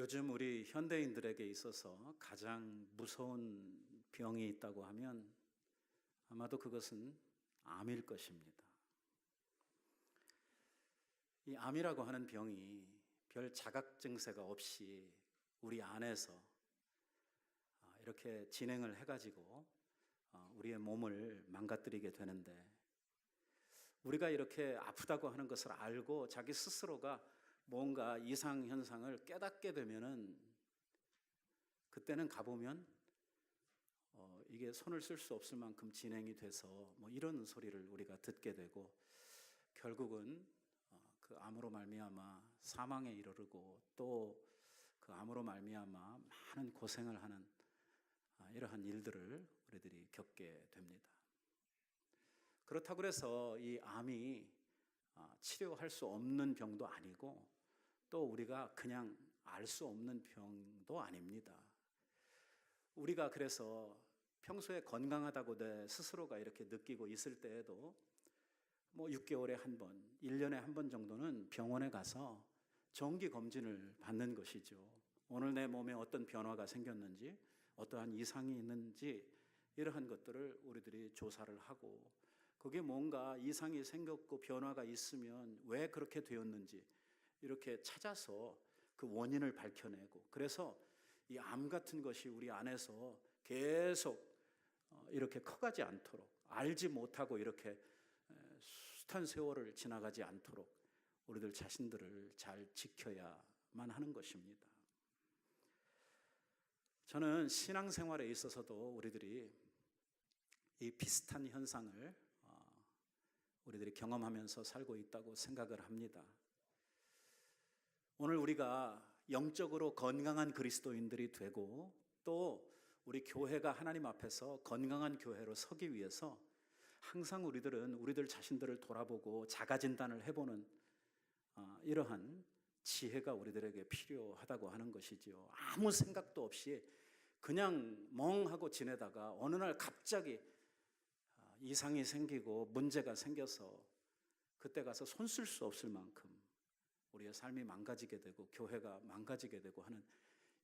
요즘 우리 현대인들에게 있어서 가장 무서운 병이 있다고 하면 아마도 그것은 암일 것입니다. 이 암이라고 하는 병이 별 자각 증세가 없이 우리 안에서 이렇게 진행을 해가지고 우리의 몸을 망가뜨리게 되는데, 우리가 이렇게 아프다고 하는 것을 알고 자기 스스로가 뭔가 이상 현상을 깨닫게 되면은, 그때는 가보면 이게 손을 쓸 수 없을 만큼 진행이 돼서 뭐 이런 소리를 우리가 듣게 되고, 결국은 그 암으로 말미암아 사망에 이르르고, 또 그 암으로 말미암아 많은 고생을 하는 이러한 일들을 우리들이 겪게 됩니다. 그렇다고 해서 이 암이 치료할 수 없는 병도 아니고, 또 우리가 그냥 알 수 없는 병도 아닙니다. 우리가 그래서 평소에 건강하다고 내 스스로가 이렇게 느끼고 있을 때에도 뭐 6개월에 한 번, 1년에 한 번 정도는 병원에 가서 정기 검진을 받는 것이죠. 오늘 내 몸에 어떤 변화가 생겼는지, 어떠한 이상이 있는지, 이러한 것들을 우리들이 조사를 하고, 그게 뭔가 이상이 생겼고 변화가 있으면 왜 그렇게 되었는지 이렇게 찾아서 그 원인을 밝혀내고, 그래서 이 암 같은 것이 우리 안에서 계속 이렇게 커가지 않도록, 알지 못하고 이렇게 숱한 세월을 지나가지 않도록 우리들 자신들을 잘 지켜야만 하는 것입니다. 저는 신앙생활에 있어서도 우리들이 이 비슷한 현상을 우리들이 경험하면서 살고 있다고 생각을 합니다. 오늘 우리가 영적으로 건강한 그리스도인들이 되고, 또 우리 교회가 하나님 앞에서 건강한 교회로 서기 위해서 항상 우리들은 우리들 자신들을 돌아보고 자가진단을 해보는 이러한 지혜가 우리들에게 필요하다고 하는 것이지요. 아무 생각도 없이 그냥 멍하고 지내다가 어느 날 갑자기 이상이 생기고 문제가 생겨서 그때 가서 손 쓸 수 없을 만큼 우리의 삶이 망가지게 되고 교회가 망가지게 되고 하는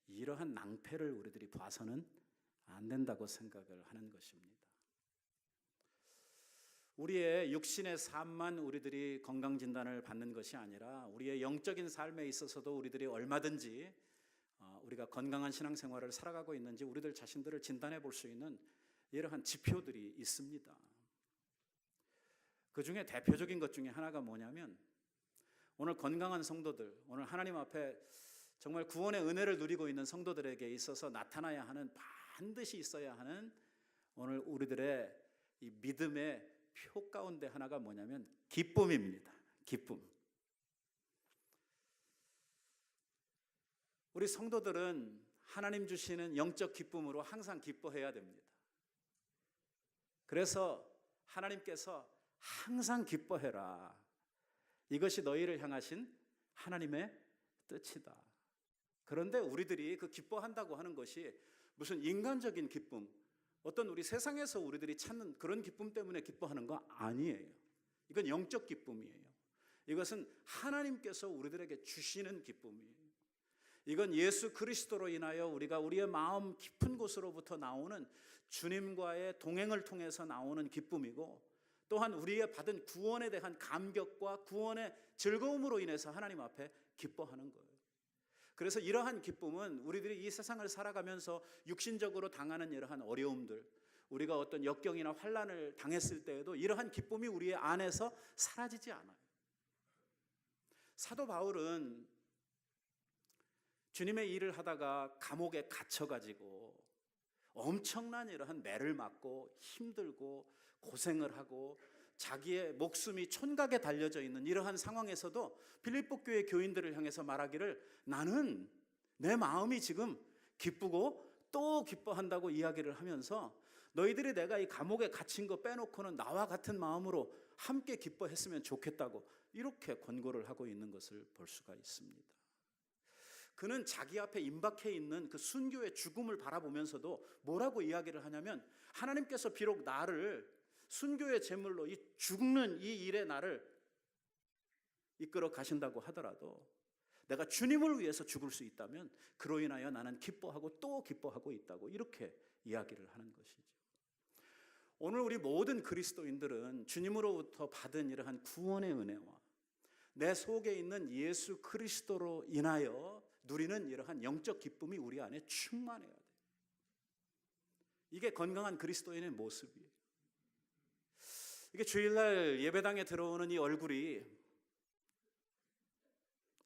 이러한 낭패를 우리들이 봐서는 안 된다고 생각을 하는 것입니다. 우리의 육신의 삶만 우리들이 건강진단을 받는 것이 아니라 우리의 영적인 삶에 있어서도 우리들이 얼마든지 우리가 건강한 신앙생활을 살아가고 있는지 우리들 자신들을 진단해 볼 수 있는 이러한 지표들이 있습니다. 그 중에 대표적인 것 중에 하나가 뭐냐면, 오늘 건강한 성도들, 오늘 하나님 앞에 정말 구원의 은혜를 누리고 있는 성도들에게 있어서 나타나야 하는, 반드시 있어야 하는 오늘 우리들의 이 믿음의 표 가운데 하나가 뭐냐면 기쁨입니다. 기쁨. 우리 성도들은 하나님 주시는 영적 기쁨으로 항상 기뻐해야 됩니다. 그래서 하나님께서 항상 기뻐해라, 이것이 너희를 향하신 하나님의 뜻이다. 그런데 우리들이 그 기뻐한다고 하는 것이 무슨 인간적인 기쁨, 어떤 우리 세상에서 우리들이 찾는 그런 기쁨 때문에 기뻐하는 거 아니에요. 이건 영적 기쁨이에요. 이것은 하나님께서 우리들에게 주시는 기쁨이에요. 이건 예수 그리스도로 인하여 우리가 우리의 마음 깊은 곳으로부터 나오는 주님과의 동행을 통해서 나오는 기쁨이고, 또한 우리의 받은 구원에 대한 감격과 구원의 즐거움으로 인해서 하나님 앞에 기뻐하는 거예요. 그래서 이러한 기쁨은 우리들이 이 세상을 살아가면서 육신적으로 당하는 이러한 어려움들, 우리가 어떤 역경이나 환난을 당했을 때에도 이러한 기쁨이 우리의 안에서 사라지지 않아요. 사도 바울은 주님의 일을 하다가 감옥에 갇혀가지고 엄청난 이러한 매를 맞고 힘들고 고생을 하고 자기의 목숨이 촌각에 달려져 있는 이러한 상황에서도 빌립보 교회 교인들을 향해서 말하기를, 나는 내 마음이 지금 기쁘고 또 기뻐한다고 이야기를 하면서, 너희들이 내가 이 감옥에 갇힌 거 빼놓고는 나와 같은 마음으로 함께 기뻐했으면 좋겠다고 이렇게 권고를 하고 있는 것을 볼 수가 있습니다. 그는 자기 앞에 임박해 있는 그 순교의 죽음을 바라보면서도 뭐라고 이야기를 하냐면, 하나님께서 비록 나를 순교의 제물로 이 죽는 이 일에 나를 이끌어 가신다고 하더라도 내가 주님을 위해서 죽을 수 있다면 그로 인하여 나는 기뻐하고 또 기뻐하고 있다고 이렇게 이야기를 하는 것이죠. 오늘 우리 모든 그리스도인들은 주님으로부터 받은 이러한 구원의 은혜와 내 속에 있는 예수 그리스도로 인하여 누리는 이러한 영적 기쁨이 우리 안에 충만해야 돼요. 이게 건강한 그리스도인의 모습이에요. 이게 주일날 예배당에 들어오는 이 얼굴이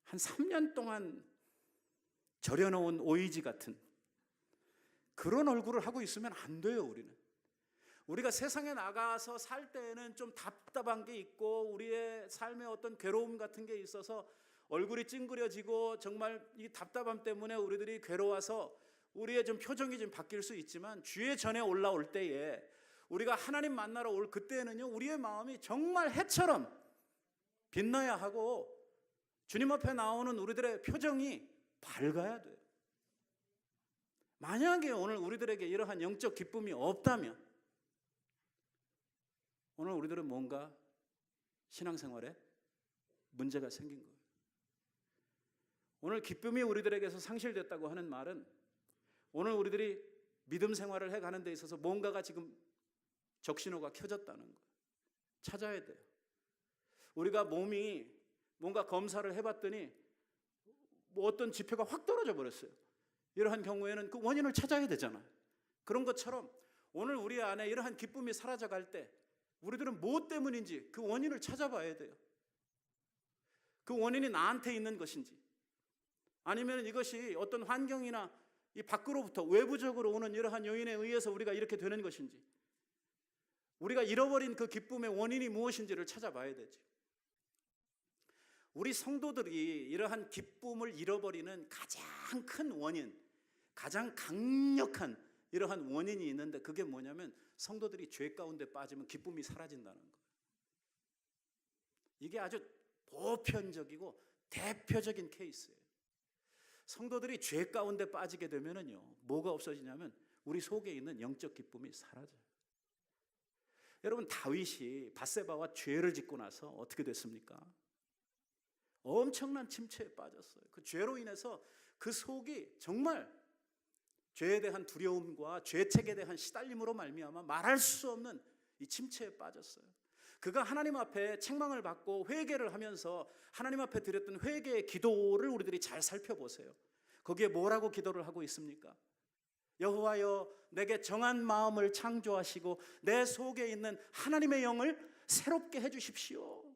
한 3년 동안 절여놓은 오이지 같은 그런 얼굴을 하고 있으면 안 돼요. 우리가 세상에 나가서 살 때에는 좀 답답한 게 있고 우리의 삶에 어떤 괴로움 같은 게 있어서 얼굴이 찡그려지고 정말 이 답답함 때문에 우리들이 괴로워서 우리의 좀 표정이 좀 바뀔 수 있지만 주의 전에 올라올 때에 우리가 하나님 만나러 올 그때는요, 우리의 마음이 정말 해처럼 빛나야 하고 주님 앞에 나오는 우리들의 표정이 밝아야 돼요. 만약에 오늘 우리들에게 이러한 영적 기쁨이 없다면 오늘 우리들은 뭔가 신앙생활에 문제가 생긴 거예요. 오늘 기쁨이 우리들에게서 상실됐다고 하는 말은 오늘 우리들이 믿음 생활을 해가는 데 있어서 뭔가가 지금 적신호가 켜졌다는 거예요. 찾아야 돼요. 우리가 몸이 뭔가 검사를 해봤더니 뭐 어떤 지표가 확 떨어져 버렸어요. 이러한 경우에는 그 원인을 찾아야 되잖아요. 그런 것처럼 오늘 우리 안에 이러한 기쁨이 사라져갈 때 우리들은 무엇 때문인지 그 원인을 찾아봐야 돼요. 그 원인이 나한테 있는 것인지 아니면 이것이 어떤 환경이나 이 밖으로부터 외부적으로 오는 이러한 요인에 의해서 우리가 이렇게 되는 것인지 우리가 잃어버린 그 기쁨의 원인이 무엇인지를 찾아봐야 되죠. 우리 성도들이 이러한 기쁨을 잃어버리는 가장 큰 원인, 가장 강력한 이러한 원인이 있는데 그게 뭐냐면 성도들이 죄 가운데 빠지면 기쁨이 사라진다는 거예요. 이게 아주 보편적이고 대표적인 케이스예요. 성도들이 죄 가운데 빠지게 되면은요, 뭐가 없어지냐면 우리 속에 있는 영적 기쁨이 사라져요. 여러분, 다윗이 밧세바와 죄를 짓고 나서 어떻게 됐습니까? 엄청난 침체에 빠졌어요. 그 죄로 인해서 그 속이 정말 죄에 대한 두려움과 죄책에 대한 시달림으로 말미암아 말할 수 없는 이 침체에 빠졌어요. 그가 하나님 앞에 책망을 받고 회개를 하면서 하나님 앞에 드렸던 회개의 기도를 우리들이 잘 살펴보세요. 거기에 뭐라고 기도를 하고 있습니까? 여호와여, 내게 정한 마음을 창조하시고 내 속에 있는 하나님의 영을 새롭게 해주십시오.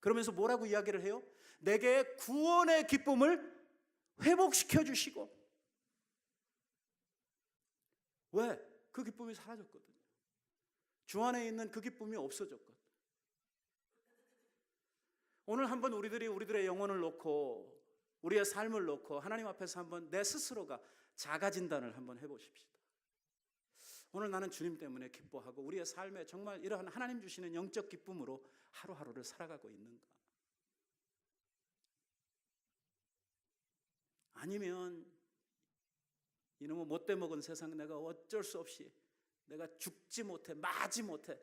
그러면서 뭐라고 이야기를 해요? 내게 구원의 기쁨을 회복시켜 주시고. 왜? 그 기쁨이 사라졌거든요. 주 안에 있는 그 기쁨이 없어졌거든요. 오늘 한번 우리들의 영혼을 놓고 우리의 삶을 놓고 하나님 앞에서 한번 내 스스로가 자가 진단을 한번 해보십시다. 오늘 나는 주님 때문에 기뻐하고 우리의 삶에 정말 이러한 하나님 주시는 영적 기쁨으로 하루하루를 살아가고 있는가? 아니면 이놈의 못돼 먹은 세상 내가 어쩔 수 없이 내가 죽지 못해, 마지 못해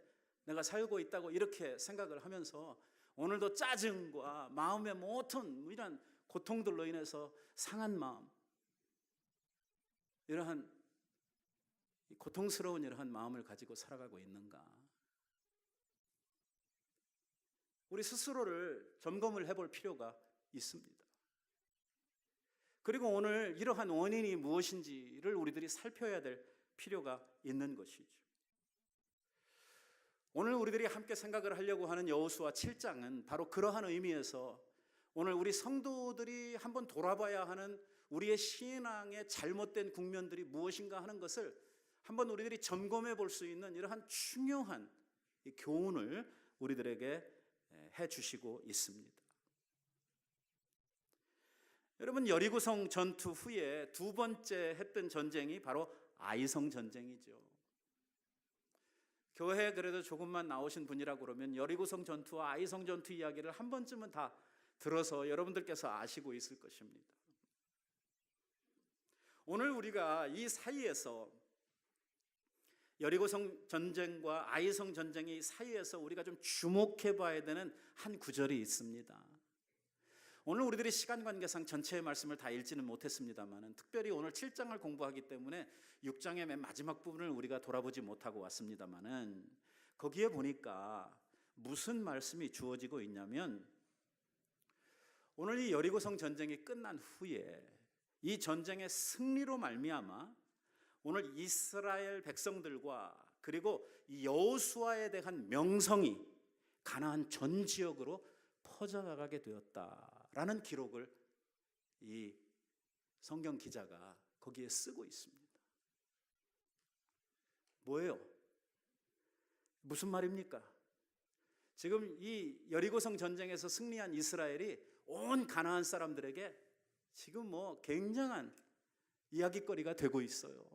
내가 살고 있다고 이렇게 생각을 하면서 오늘도 짜증과 마음의 모든 이런 고통들로 인해서 상한 마음, 이러한 고통스러운 이러한 마음을 가지고 살아가고 있는가? 우리 스스로를 점검을 해볼 필요가 있습니다. 그리고 오늘 이러한 원인이 무엇인지를 우리들이 살펴야 될 필요가 있는 것이죠. 오늘 우리들이 함께 생각을 하려고 하는 여호수아 7장은 바로 그러한 의미에서 오늘 우리 성도들이 한번 돌아봐야 하는 우리의 신앙의 잘못된 국면들이 무엇인가 하는 것을 한번 우리들이 점검해 볼 수 있는 이러한 중요한 교훈을 우리들에게 해주시고 있습니다. 여러분, 여리고성 전투 후에 두 번째 했던 전쟁이 바로 아이성 전쟁이죠. 교회에 그래도 조금만 나오신 분이라고 그러면 여리고성 전투와 아이성 전투 이야기를 한 번쯤은 다 들어서 여러분들께서 아시고 있을 것입니다. 오늘 우리가 이 사이에서 여리고성 전쟁과 아이성 전쟁의 사이에서 우리가 좀 주목해 봐야 되는 한 구절이 있습니다. 오늘 우리들이 시간 관계상 전체의 말씀을 다 읽지는 못했습니다만 특별히 오늘 7장을 공부하기 때문에 6장의 맨 마지막 부분을 우리가 돌아보지 못하고 왔습니다만 거기에 보니까 무슨 말씀이 주어지고 있냐면 오늘 이 여리고성 전쟁이 끝난 후에 이 전쟁의 승리로 말미암아 오늘 이스라엘 백성들과 그리고 이 여호수아에 대한 명성이 가나안 전 지역으로 퍼져나가게 되었다라는 기록을 이 성경 기자가 거기에 쓰고 있습니다. 뭐예요? 무슨 말입니까? 지금 이 여리고성 전쟁에서 승리한 이스라엘이 온 가나안 사람들에게 지금 뭐 굉장한 이야기거리가 되고 있어요.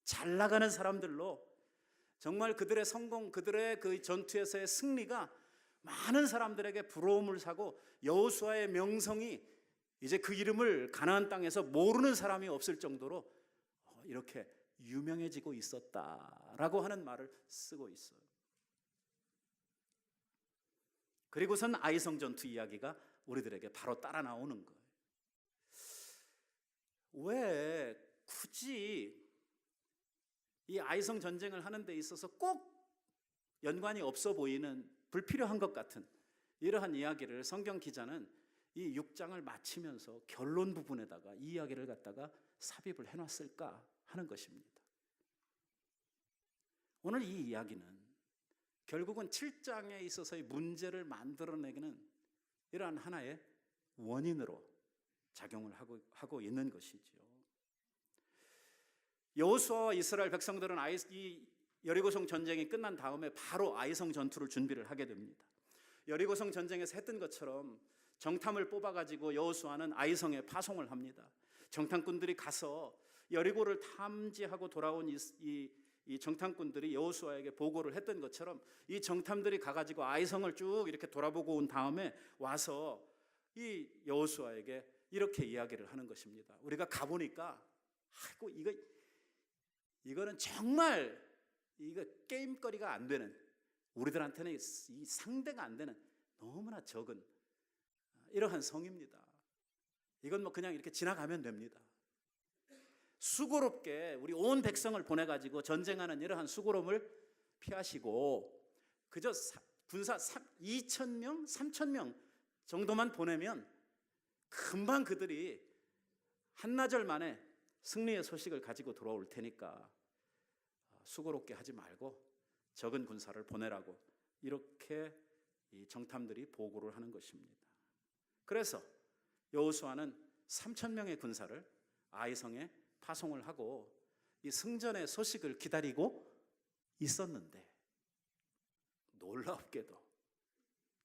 잘 나가는 사람들로 정말 그들의 성공, 그들의 그 전투에서의 승리가 많은 사람들에게 부러움을 사고 여호수아의 명성이 이제 그 이름을 가나안 땅에서 모르는 사람이 없을 정도로 이렇게 유명해지고 있었다라고 하는 말을 쓰고 있어요. 그리고선 아이성 전투 이야기가 우리들에게 바로 따라 나오는 거예요. 왜 굳이 이 아이성 전쟁을 하는 데 있어서 꼭 연관이 없어 보이는 불필요한 것 같은 이러한 이야기를 성경 기자는 이 6장을 마치면서 결론 부분에다가 이 이야기를 갖다가 삽입을 해놨을까 하는 것입니다. 오늘 이 이야기는 결국은 7장에 있어서의 문제를 만들어내기는 이러한 하나의 원인으로 작용을 하고 있는 것이죠. 여호수아와 이스라엘 백성들은 이 여리고성 전쟁이 끝난 다음에 바로 아이성 전투를 준비를 하게 됩니다. 여리고성 전쟁에서 했던 것처럼 정탐을 뽑아가지고 여호수아는 아이성에 파송을 합니다. 정탐꾼들이 가서 여리고를 탐지하고 돌아온 이 정탐꾼들이 여호수아에게 보고를 했던 것처럼 이 정탐들이 가가지고 아이성을 쭉 이렇게 돌아보고 온 다음에 와서 이 여호수아에게 이렇게 이야기를 하는 것입니다. 우리가 가보니까 아이고 이거는 정말 이거 게임거리가 안 되는, 우리들한테는 이 상대가 안 되는 너무나 적은 이러한 성입니다. 이건 뭐 그냥 이렇게 지나가면 됩니다. 수고롭게 우리 온 백성을 보내가지고 전쟁하는 이러한 수고로움을 피하시고 그저 군사 2,000명, 3,000명 정도만 보내면 금방 그들이 한나절 만에 승리의 소식을 가지고 돌아올 테니까 수고롭게 하지 말고 적은 군사를 보내라고 이렇게 이 정탐들이 보고를 하는 것입니다. 그래서 여호수아는 3,000명의 군사를 아이성에 파송을 하고 이 승전의 소식을 기다리고 있었는데 놀랍게도,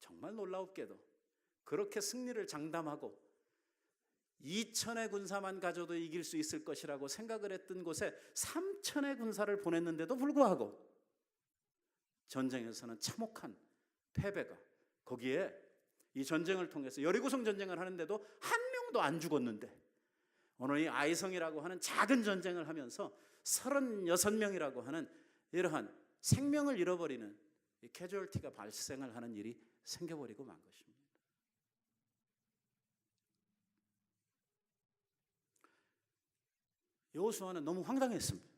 정말 놀랍게도 그렇게 승리를 장담하고 2,000의 군사만 가져도 이길 수 있을 것이라고 생각을 했던 곳에 3,000의 군사를 보냈는데도 불구하고 전쟁에서는 참혹한 패배가, 거기에 이 전쟁을 통해서 여리고성 전쟁을 하는데도 한 명도 안 죽었는데 오늘 이 아이성이라고 하는 작은 전쟁을 하면서 36명이라고 하는 이러한 생명을 잃어버리는 이 캐주얼티가 발생을 하는 일이 생겨버리고 만 것입니다. 여호수아는 너무 황당했습니다.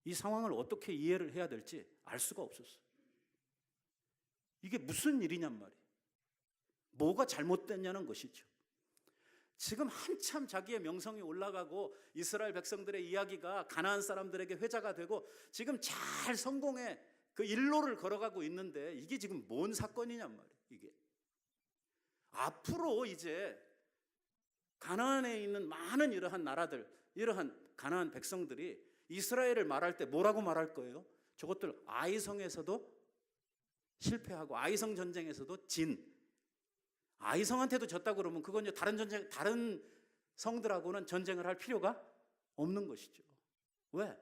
이 상황을 어떻게 이해를 해야 될지 알 수가 없었어요. 이게 무슨 일이냔 말이에요. 뭐가 잘못됐냐는 것이죠. 지금 한참 자기의 명성이 올라가고 이스라엘 백성들의 이야기가 가나안 사람들에게 회자가 되고 지금 잘 성공의 그 일로를 걸어가고 있는데 이게 지금 뭔 사건이냔 말이에요. 이게 앞으로 이제 가나안에 있는 많은 이러한 나라들, 이러한 가나안 백성들이 이스라엘을 말할 때 뭐라고 말할 거예요? 저것들 아이성에서도 실패하고 아이성 전쟁에서도 진, 아이성한테도 졌다 그러면 그건 다른 성들하고는 전쟁을 할 필요가 없는 것이죠. 왜?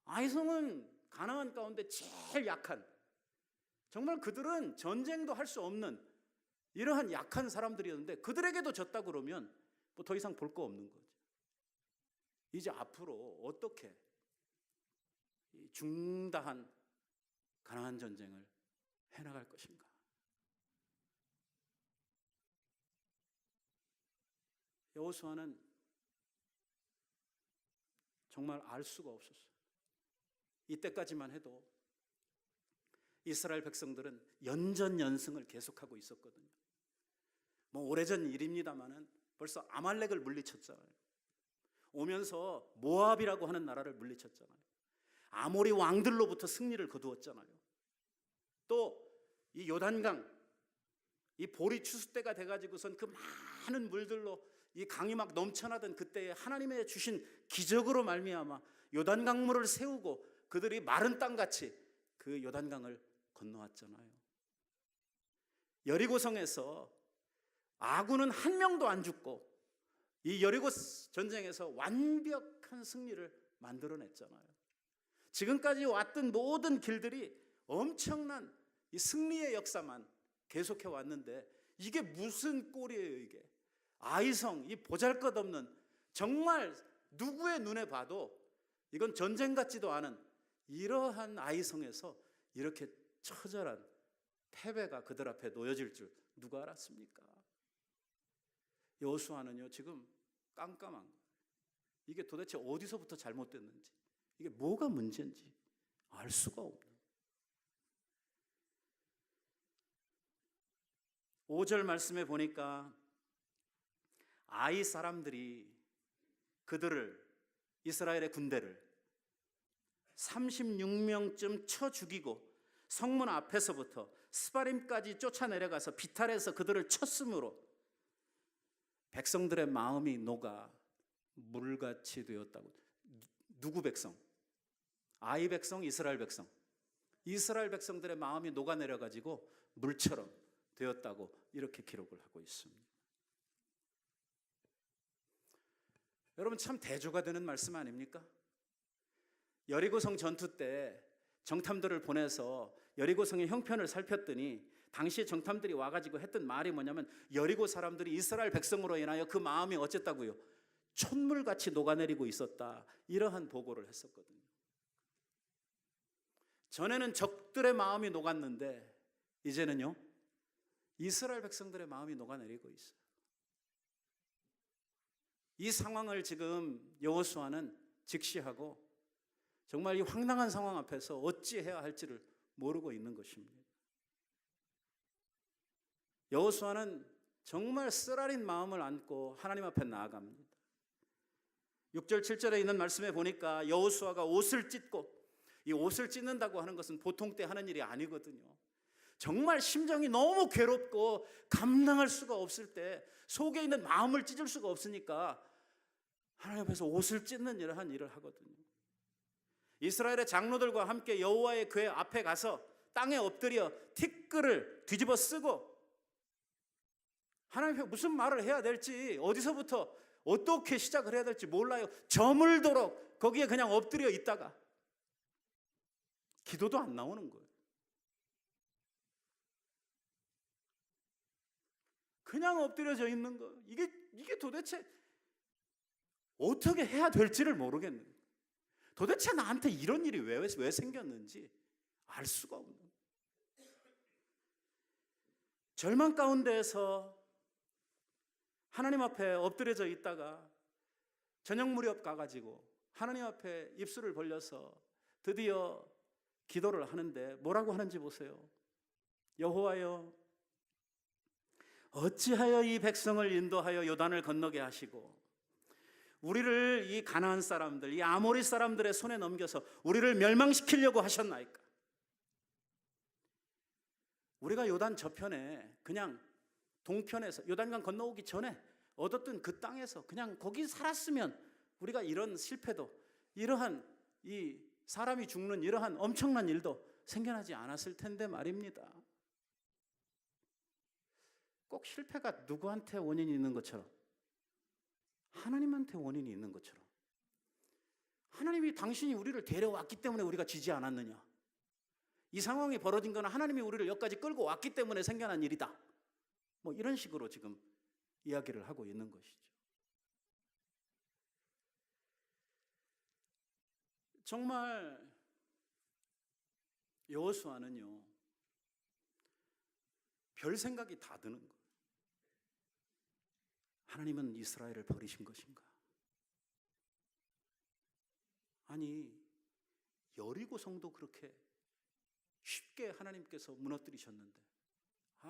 아이성은 가나안 가운데 제일 약한, 정말 그들은 전쟁도 할 수 없는 이러한 약한 사람들이었는데 그들에게도 졌다 그러면 뭐 더 이상 볼 거 없는 거죠. 이제 앞으로 어떻게 이 중다한 가나안 전쟁을 해나갈 것인가? 여호수아는 정말 알 수가 없었어요. 이때까지만 해도 이스라엘 백성들은 연전연승을 계속하고 있었거든요. 뭐 오래전 일입니다마는 벌써 아말렉을 물리쳤잖아요. 오면서 모압이라고 하는 나라를 물리쳤잖아요. 아모리 왕들로부터 승리를 거두었잖아요. 또 이 요단강, 이 보리 추수 때가 돼가지고선 그 많은 물들로 이 강이 막 넘쳐나던 그때에 하나님의 주신 기적으로 말미암아 요단강물을 세우고 그들이 마른 땅같이 그 요단강을 건너왔잖아요. 여리고성에서 아군은 한 명도 안 죽고 이 여리고 전쟁에서 완벽한 승리를 만들어냈잖아요. 지금까지 왔던 모든 길들이 엄청난 이 승리의 역사만 계속해 왔는데 이게 무슨 꼴이에요 이게. 아이성, 이 보잘것없는, 정말 누구의 눈에 봐도 이건 전쟁 같지도 않은 이러한 아이성에서 이렇게 처절한 패배가 그들 앞에 놓여질 줄 누가 알았습니까? 여호수아는요 지금 깜깜한 거예요. 이게 도대체 어디서부터 잘못됐는지, 이게 뭐가 문제인지 알 수가 없는. 5절 말씀에 보니까 아이 사람들이 그들을, 이스라엘의 군대를 36명쯤 쳐 죽이고 성문 앞에서부터 스바림까지 쫓아내려가서 비탈에서 그들을 쳤으므로 백성들의 마음이 녹아 물같이 되었다고. 누구 백성? 아이 백성, 이스라엘 백성. 이스라엘 백성들의 마음이 녹아내려가지고 물처럼 되었다고 이렇게 기록을 하고 있습니다. 여러분 참 대조가 되는 말씀 아닙니까? 여리고성 전투 때 정탐들을 보내서 여리고성의 형편을 살폈더니 당시 정탐들이 와가지고 했던 말이 뭐냐면 여리고 사람들이 이스라엘 백성으로 인하여 그 마음이 어쨌다고요? 촛물같이 녹아내리고 있었다. 이러한 보고를 했었거든요. 전에는 적들의 마음이 녹았는데 이제는요 이스라엘 백성들의 마음이 녹아내리고 있어요. 이 상황을 지금 여호수아는 직시하고 정말 이 황당한 상황 앞에서 어찌해야 할지를 모르고 있는 것입니다. 여호수아는 정말 쓰라린 마음을 안고 하나님 앞에 나아갑니다. 6절 7절에 있는 말씀에 보니까 여호수아가 옷을 찢고, 이 옷을 찢는다고 하는 것은 보통 때 하는 일이 아니거든요. 정말 심정이 너무 괴롭고 감당할 수가 없을 때 속에 있는 마음을 찢을 수가 없으니까 하나님 앞에서 옷을 찢는 이러한 일을 하거든요. 이스라엘의 장로들과 함께 여호와의 궤 앞에 가서 땅에 엎드려 티끌을 뒤집어 쓰고 하나님 앞에 무슨 말을 해야 될지, 어디서부터 어떻게 시작을 해야 될지 몰라요. 저물도록 거기에 그냥 엎드려 있다가 기도도 안 나오는 거예요. 그냥 엎드려져 있는 거. 이게 도대체 어떻게 해야 될지를 모르겠는 거예요. 도대체 나한테 이런 일이 왜 생겼는지 알 수가 없는 거예요. 절망 가운데에서 하나님 앞에 엎드려져 있다가 저녁 무렵 가가지고 하나님 앞에 입술을 벌려서 드디어 기도를 하는데 뭐라고 하는지 보세요. 여호와여, 어찌하여 이 백성을 인도하여 요단을 건너게 하시고 우리를 이 가나안 사람들, 이 아모리 사람들의 손에 넘겨서 우리를 멸망시키려고 하셨나이까? 우리가 요단 저편에 그냥 동편에서 요단강 건너오기 전에 얻었던 그 땅에서 그냥 거기 살았으면 우리가 이런 실패도, 이러한 이 사람이 죽는 이러한 엄청난 일도 생겨나지 않았을 텐데 말입니다. 꼭 실패가 누구한테 원인이 있는 것처럼, 하나님한테 원인이 있는 것처럼, 하나님이 당신이 우리를 데려왔기 때문에 우리가 지지 않았느냐, 이 상황이 벌어진 건 하나님이 우리를 여기까지 끌고 왔기 때문에 생겨난 일이다, 뭐 이런 식으로 지금 이야기를 하고 있는 것이죠. 정말 여호수아는요 별 생각이 다 드는 거예요. 하나님은 이스라엘을 버리신 것인가? 아니, 여리고 성도 그렇게 쉽게 하나님께서 무너뜨리셨는데,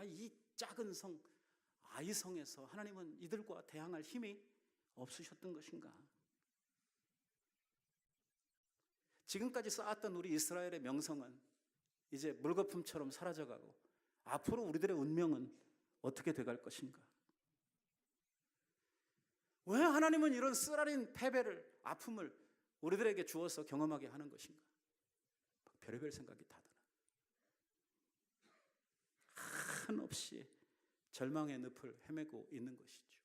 이 작은 성 아이성에서 하나님은 이들과 대항할 힘이 없으셨던 것인가? 지금까지 쌓았던 우리 이스라엘의 명성은 이제 물거품처럼 사라져가고 앞으로 우리들의 운명은 어떻게 돼갈 것인가? 왜 하나님은 이런 쓰라린 패배를, 아픔을 우리들에게 주어서 경험하게 하는 것인가? 별의별 생각이 다 드나. 한없이 절망의 늪을 헤매고 있는 것이죠.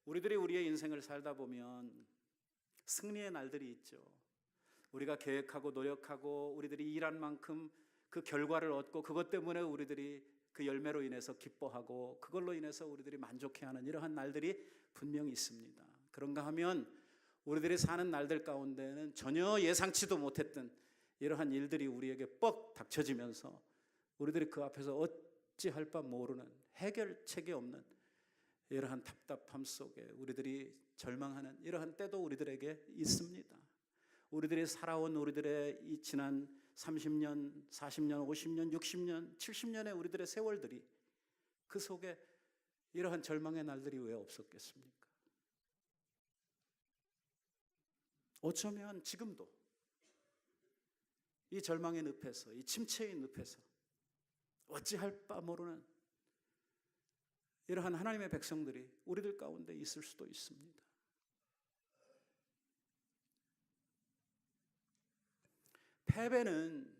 우리들이 우리의 인생을 살다 보면 승리의 날들이 있죠. 우리가 계획하고 노력하고 우리들이 일한 만큼 그 결과를 얻고 그것 때문에 우리들이 그 열매로 인해서 기뻐하고 그걸로 인해서 우리들이 만족해하는 이러한 날들이 분명히 있습니다. 그런가 하면 우리들이 사는 날들 가운데는 전혀 예상치도 못했던 이러한 일들이 우리에게 뻑 닥쳐지면서 우리들이 그 앞에서 어찌할 바 모르는 해결책이 없는 이러한 답답함 속에 우리들이 절망하는 이러한 때도 우리들에게 있습니다. 우리들이 살아온 우리들의 이 지난 30년, 40년, 50년, 60년, 70년의 우리들의 세월들이 그 속에 이러한 절망의 날들이 왜 없었겠습니까? 어쩌면 지금도 이 절망의 늪에서, 이 침체의 늪에서 어찌할 바 모르는 이러한 하나님의 백성들이 우리들 가운데 있을 수도 있습니다. 패배는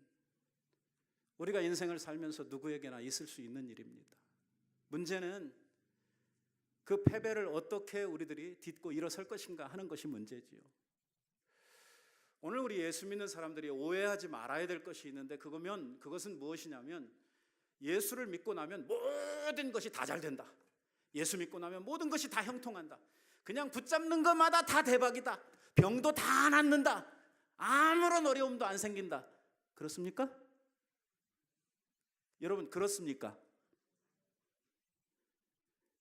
우리가 인생을 살면서 누구에게나 있을 수 있는 일입니다. 문제는 그 패배를 어떻게 우리들이 딛고 일어설 것인가 하는 것이 문제지요. 오늘 우리 예수 믿는 사람들이 오해하지 말아야 될 것이 있는데 그것은 무엇이냐면 예수를 믿고 나면 모든 것이 다 잘 된다. 예수 믿고 나면 모든 것이 다 형통한다. 그냥 붙잡는 것마다 다 대박이다. 병도 다 낫는다. 아무런 어려움도 안 생긴다. 그렇습니까? 여러분, 그렇습니까?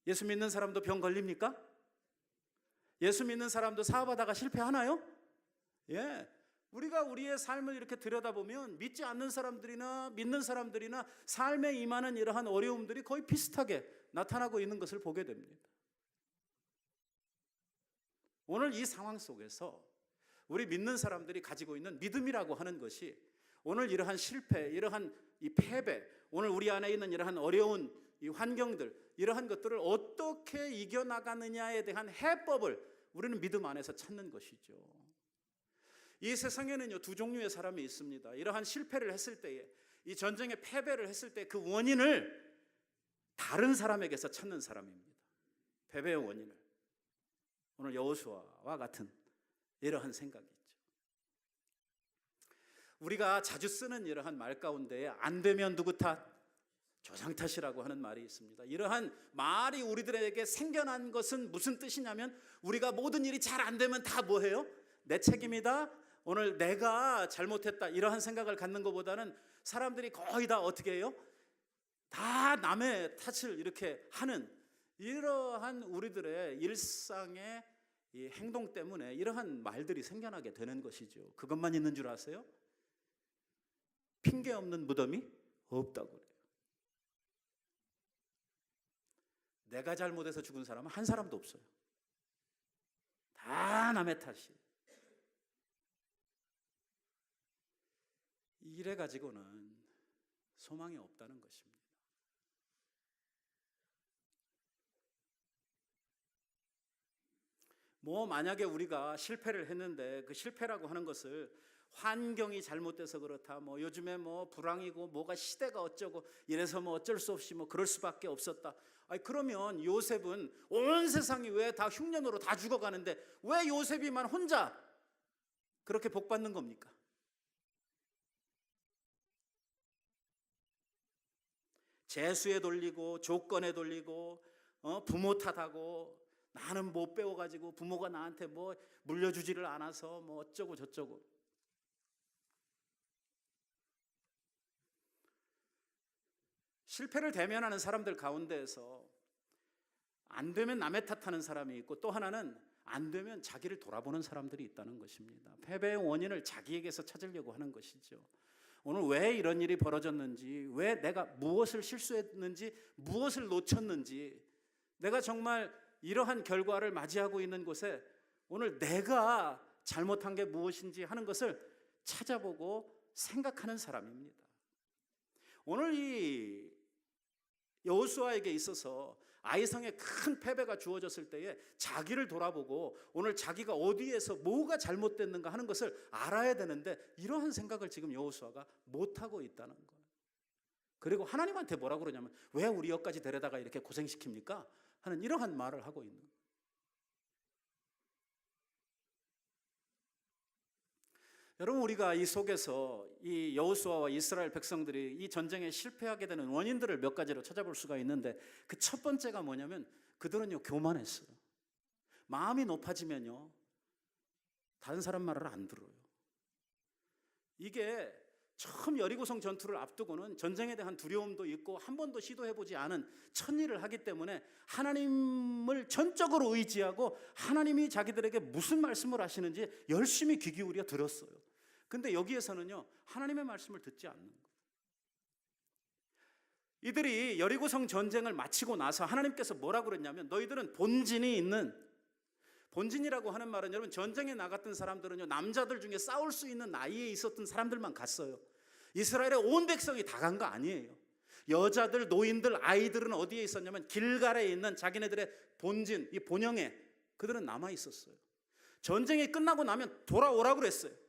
예수 믿는 사람도 병 걸립니까? 예수 믿는 사람도 사업하다가 실패하나요? 예. 우리가 우리의 삶을 이렇게 들여다보면 믿지 않는 사람들이나 믿는 사람들이나 삶에 임하는 이러한 어려움들이 거의 비슷하게 나타나고 있는 것을 보게 됩니다. 오늘 이 상황 속에서 우리 믿는 사람들이 가지고 있는 믿음이라고 하는 것이 오늘 이러한 실패, 이러한 이 패배, 오늘 우리 안에 있는 이러한 어려운 이 환경들, 이러한 것들을 어떻게 이겨나가느냐에 대한 해법을 우리는 믿음 안에서 찾는 것이죠. 이 세상에는요, 두 종류의 사람이 있습니다. 이러한 실패를 했을 때에, 이 전쟁에 패배를 했을 때 그 원인을 다른 사람에게서 찾는 사람입니다. 패배의 원인을. 오늘 여호수아와 같은 이러한 생각이 있죠. 우리가 자주 쓰는 이러한 말 가운데에 안 되면 누구 탓? 조상 탓이라고 하는 말이 있습니다. 이러한 말이 우리들에게 생겨난 것은 무슨 뜻이냐면 우리가 모든 일이 잘 안 되면 다 뭐예요? 내 책임이다. 오늘 내가 잘못했다. 이러한 생각을 갖는 것보다는 사람들이 거의 다 어떻게 해요? 다 남의 탓을 이렇게 하는 이러한 우리들의 일상의 이 행동 때문에 이러한 말들이 생겨나게 되는 것이죠. 그것만 있는 줄 아세요? 핑계 없는 무덤이 없다고 그래요. 내가 잘못해서 죽은 사람은 한 사람도 없어요. 다 남의 탓이에요. 이래 가지고는 소망이 없다는 것입니다. 만약에 우리가 실패를 했는데 그 실패라고 하는 것을 환경이 잘못돼서 그렇다, 요즘에 불황이고 뭐가 시대가 어쩌고 이래서 어쩔 수 없이 그럴 수밖에 없었다. 그러면 요셉은 온 세상이 왜 다 흉년으로 다 죽어가는데 왜 요셉이만 혼자 그렇게 복 받는 겁니까? 재수에 돌리고 조건에 돌리고 부모 탓하고 나는 못 배워가지고 부모가 나한테 물려주지를 않아서 어쩌고 저쩌고. 실패를 대면하는 사람들 가운데에서 안 되면 남의 탓하는 사람이 있고, 또 하나는 안 되면 자기를 돌아보는 사람들이 있다는 것입니다. 패배의 원인을 자기에게서 찾으려고 하는 것이죠. 오늘 왜 이런 일이 벌어졌는지, 왜 내가 무엇을 실수했는지, 무엇을 놓쳤는지, 내가 정말 이러한 결과를 맞이하고 있는 곳에 오늘 내가 잘못한 게 무엇인지 하는 것을 찾아보고 생각하는 사람입니다. 오늘 이 여호수아에게 있어서 아이성의 큰 패배가 주어졌을 때에 자기를 돌아보고 오늘 자기가 어디에서 뭐가 잘못됐는가 하는 것을 알아야 되는데, 이러한 생각을 지금 여호수아가 못하고 있다는 거예요. 그리고 하나님한테 뭐라고 그러냐면, 왜 우리 여기까지 데려다가 이렇게 고생시킵니까? 하는 이러한 말을 하고 있는 거예요. 여러분, 우리가 이 속에서 이 여호수아와 이스라엘 백성들이 이 전쟁에 실패하게 되는 원인들을 몇 가지로 찾아볼 수가 있는데, 그 첫 번째가 뭐냐면 그들은요, 교만했어요. 마음이 높아지면요, 다른 사람 말을 안 들어요. 이게 처음 여리고성 전투를 앞두고는 전쟁에 대한 두려움도 있고 한 번도 시도해보지 않은 첫 일을 하기 때문에 하나님을 전적으로 의지하고 하나님이 자기들에게 무슨 말씀을 하시는지 열심히 귀 기울여 들었어요. 근데 여기에서는요, 하나님의 말씀을 듣지 않는 거예요. 이들이 여리고성 전쟁을 마치고 나서 하나님께서 뭐라고 그랬냐면, 너희들은 본진이 있는, 본진이라고 하는 말은 여러분, 전쟁에 나갔던 사람들은요, 남자들 중에 싸울 수 있는 나이에 있었던 사람들만 갔어요. 이스라엘의 온 백성이 다 간 거 아니에요. 여자들, 노인들, 아이들은 어디에 있었냐면 길갈에 있는 자기네들의 본진, 이 본영에 그들은 남아 있었어요. 전쟁이 끝나고 나면 돌아오라고 그랬어요.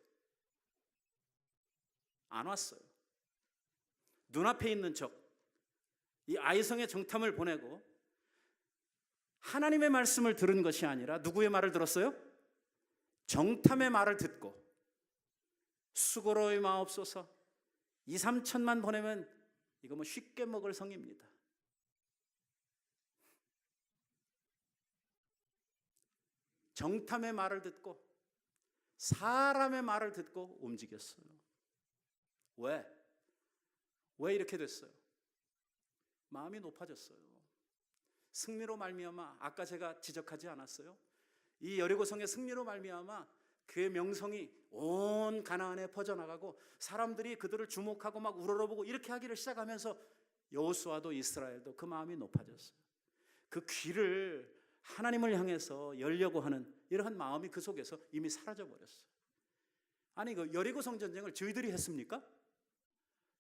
안 왔어요. 눈앞에 있는 적, 이 아이성의 정탐을 보내고 하나님의 말씀을 들은 것이 아니라 누구의 말을 들었어요? 정탐의 말을 듣고, 수고로이 마옵소서, 2, 3천만 보내면 이거 뭐 쉽게 먹을 성입니다. 정탐의 말을 듣고 사람의 말을 듣고 움직였어요. 왜? 왜 이렇게 됐어요? 마음이 높아졌어요. 승리로 말미암아, 아까 제가 지적하지 않았어요? 이 여리고성의 승리로 말미암아 그의 명성이 온 가나안에 퍼져나가고 사람들이 그들을 주목하고 막 우러러보고 이렇게 하기를 시작하면서 여호수아도 이스라엘도 그 마음이 높아졌어요. 그 귀를 하나님을 향해서 열려고 하는 이러한 마음이 그 속에서 이미 사라져버렸어요. 아니, 그 여리고성 전쟁을 저희들이 했습니까?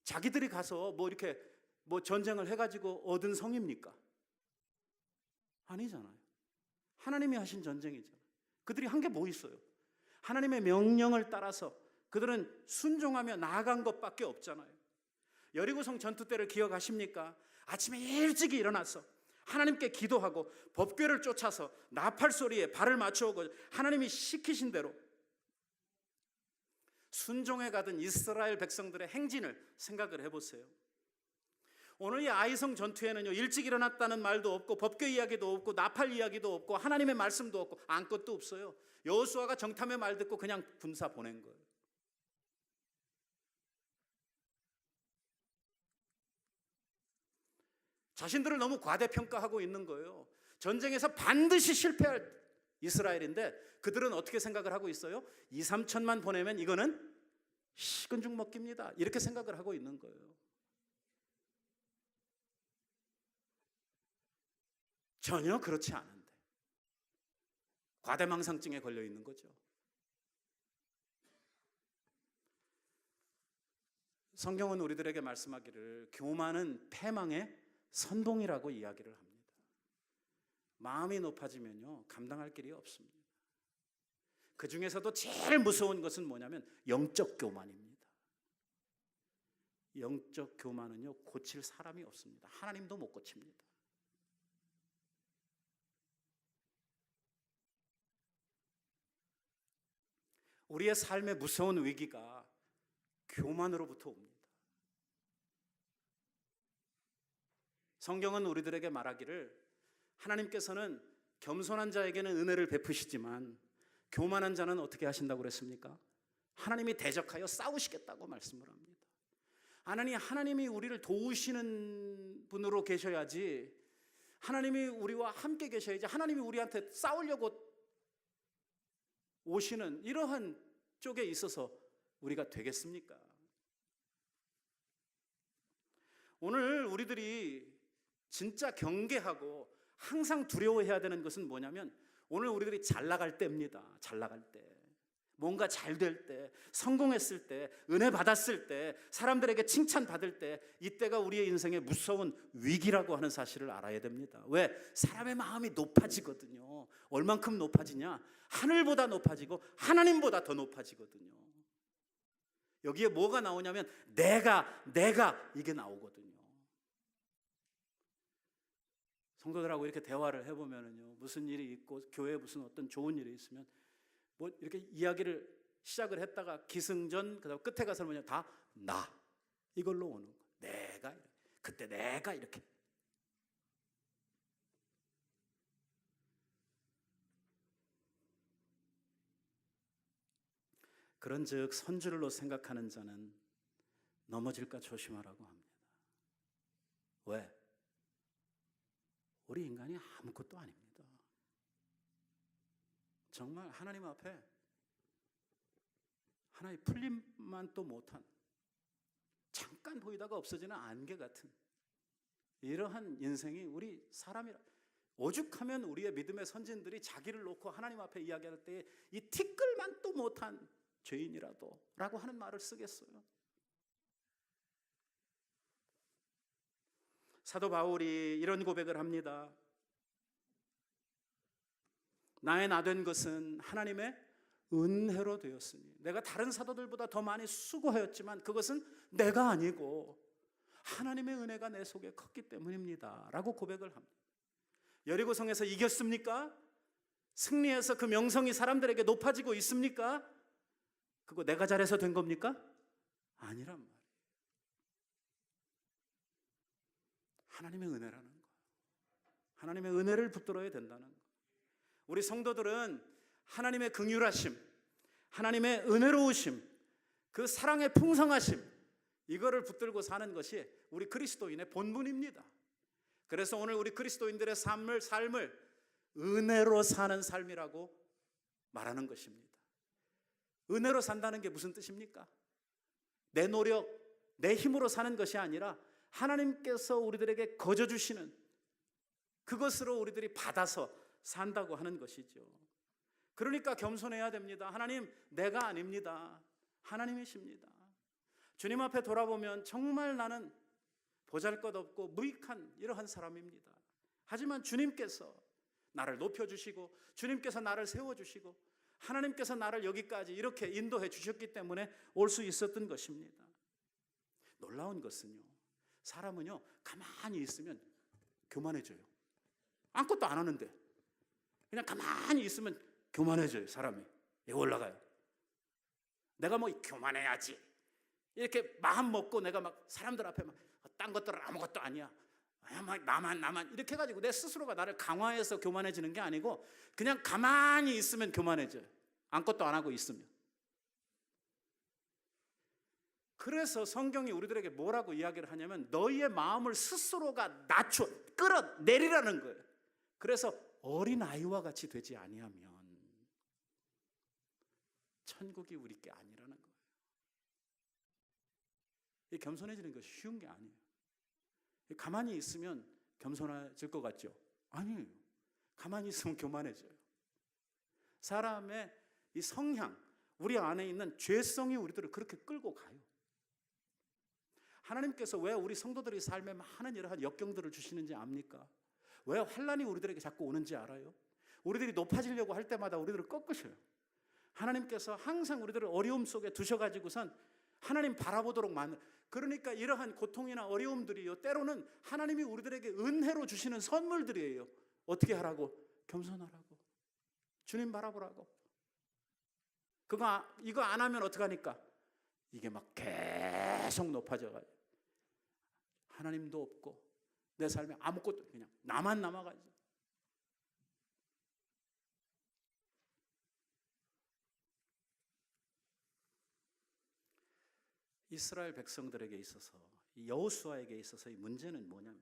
자기들이 가서 뭐 이렇게 뭐 전쟁을 해가지고 얻은 성입니까? 아니잖아요. 하나님이 하신 전쟁이잖아요. 그들이 한 게 뭐 있어요? 하나님의 명령을 따라서 그들은 순종하며 나아간 것밖에 없잖아요. 여리고성 전투 때를 기억하십니까? 아침에 일찍 일어나서 하나님께 기도하고 법궤를 쫓아서 나팔 소리에 발을 맞추고 하나님이 시키신 대로 순종해 가던 이스라엘 백성들의 행진을 생각을 해보세요. 오늘 이 아이성 전투에는요, 일찍 일어났다는 말도 없고 법궤 이야기도 없고 나팔 이야기도 없고 하나님의 말씀도 없고 아무것도 없어요. 여호수아가 정탐의 말 듣고 그냥 군사 보낸 거예요. 자신들을 너무 과대평가하고 있는 거예요. 전쟁에서 반드시 실패할 이스라엘인데 그들은 어떻게 생각을 하고 있어요? 2, 3천만 보내면 이거는 식은 죽 먹기입니다. 이렇게 생각을 하고 있는 거예요. 전혀 그렇지 않은데 과대망상증에 걸려 있는 거죠. 성경은 우리들에게 말씀하기를 교만은 패망의 선봉이라고 이야기를 합니다. 마음이 높아지면요, 감당할 길이 없습니다. 그 중에서도 제일 무서운 것은 뭐냐면 영적 교만입니다. 영적 교만은요, 고칠 사람이 없습니다. 하나님도 못 고칩니다. 우리의 삶의 무서운 위기가 교만으로부터 옵니다. 성경은 우리들에게 말하기를 하나님께서는 겸손한 자에게는 은혜를 베푸시지만 교만한 자는 어떻게 하신다고 그랬습니까? 하나님이 대적하여 싸우시겠다고 말씀을 합니다. 하나님이 우리를 도우시는 분으로 계셔야지 하나님이 우리와 함께 계셔야지 하나님이 우리한테 싸우려고 오시는 이러한 쪽에 있어서 우리가 되겠습니까? 오늘 우리들이 진짜 경계하고 항상 두려워해야 되는 것은 뭐냐면 오늘 우리들이 잘 나갈 때입니다. 잘 나갈 때, 뭔가 잘 될 때, 성공했을 때, 은혜 받았을 때, 사람들에게 칭찬받을 때, 이때가 우리의 인생의 무서운 위기라고 하는 사실을 알아야 됩니다. 왜? 사람의 마음이 높아지거든요. 얼만큼 높아지냐? 하늘보다 높아지고 하나님보다 더 높아지거든요. 여기에 뭐가 나오냐면 내가 이게 나오거든요. 성도들하고 이렇게 대화를 해보면요, 무슨 일이 있고 교회에 무슨 어떤 좋은 일이 있으면 뭐 이렇게 이야기를 시작을 했다가 기승전 그다음 끝에 가서 뭐냐 다 나 이걸로 오는 거. 내가 그때 내가 이렇게. 그런즉 선줄로 생각하는 자는 넘어질까 조심하라고 합니다. 왜? 우리 인간이 아무것도 아닙니다. 정말 하나님 앞에 하나의 풀림만 또 못한 잠깐 보이다가 없어지는 안개 같은 이러한 인생이 우리 사람이라. 오죽하면 우리의 믿음의 선진들이 자기를 놓고 하나님 앞에 이야기할 때 이 티끌만 또 못한 죄인이라도 라고 하는 말을 쓰겠어요. 사도 바울이 이런 고백을 합니다. 나의 나 된 것은 하나님의 은혜로 되었으니 내가 다른 사도들보다 더 많이 수고하였지만 그것은 내가 아니고 하나님의 은혜가 내 속에 컸기 때문입니다 라고 고백을 합니다. 여리고성에서 이겼습니까? 승리해서 그 명성이 사람들에게 높아지고 있습니까? 그거 내가 잘해서 된 겁니까? 아니란 말이에요. 하나님의 은혜라는 거예요. 하나님의 은혜를 붙들어야 된다는 거예요. 우리 성도들은 하나님의 긍휼하심, 하나님의 은혜로우심, 그 사랑의 풍성하심, 이거를 붙들고 사는 것이 우리 그리스도인의 본분입니다. 그래서 오늘 우리 그리스도인들의 삶을 은혜로 사는 삶이라고 말하는 것입니다. 은혜로 산다는 게 무슨 뜻입니까? 내 노력, 내 힘으로 사는 것이 아니라 하나님께서 우리들에게 거저 주시는 그것으로 우리들이 받아서 산다고 하는 것이죠. 그러니까 겸손해야 됩니다. 하나님, 내가 아닙니다. 하나님이십니다. 주님 앞에 돌아보면 정말 나는 보잘것없고 무익한 이러한 사람입니다. 하지만 주님께서 나를 높여주시고 주님께서 나를 세워주시고 하나님께서 나를 여기까지 이렇게 인도해 주셨기 때문에 올 수 있었던 것입니다. 놀라운 것은요, 사람은요 가만히 있으면 교만해져요. 아무것도 안 하는데 그냥 가만히 있으면 교만해져요. 사람이 올라가요. 내가 뭐 교만해야지 이렇게 마음 먹고 내가 막 사람들 앞에 막 딴 것들은 아무것도 아니야, 막 나만 이렇게 해가지고 내 스스로가 나를 강화해서 교만해지는 게 아니고 그냥 가만히 있으면 교만해져요. 아무것도 안 하고 있으면. 그래서 성경이 우리들에게 뭐라고 이야기를 하냐면 너희의 마음을 스스로가 낮춰 끌어내리라는 거예요. 그래서 어린아이와 같이 되지 아니하면 천국이 우리 게 아니라는 거예요. 이 겸손해지는 것이 쉬운 게 아니에요. 가만히 있으면 겸손해질 것 같죠? 아니에요. 가만히 있으면 교만해져요. 사람의 이 성향, 우리 안에 있는 죄성이 우리들을 그렇게 끌고 가요. 하나님께서 왜 우리 성도들의 삶에 많은 이러한 역경들을 주시는지 압니까? 왜 환난이 우리들에게 자꾸 오는지 알아요? 우리들이 높아지려고 할 때마다 우리들을 꺾으셔요. 하나님께서 항상 우리들을 어려움 속에 두셔가지고선 하나님 바라보도록 그러니까 이러한 고통이나 어려움들이요, 때로는 하나님이 우리들에게 은혜로 주시는 선물들이에요. 어떻게 하라고? 겸손하라고, 주님 바라보라고. 이거 안 하면 어떡하니까? 이게 막 계속 높아져가지고 하나님도 없고 내 삶에 아무것도 그냥 나만 남아가지고. 이스라엘 백성들에게 있어서, 여호수아에게 있어서 이 문제는 뭐냐면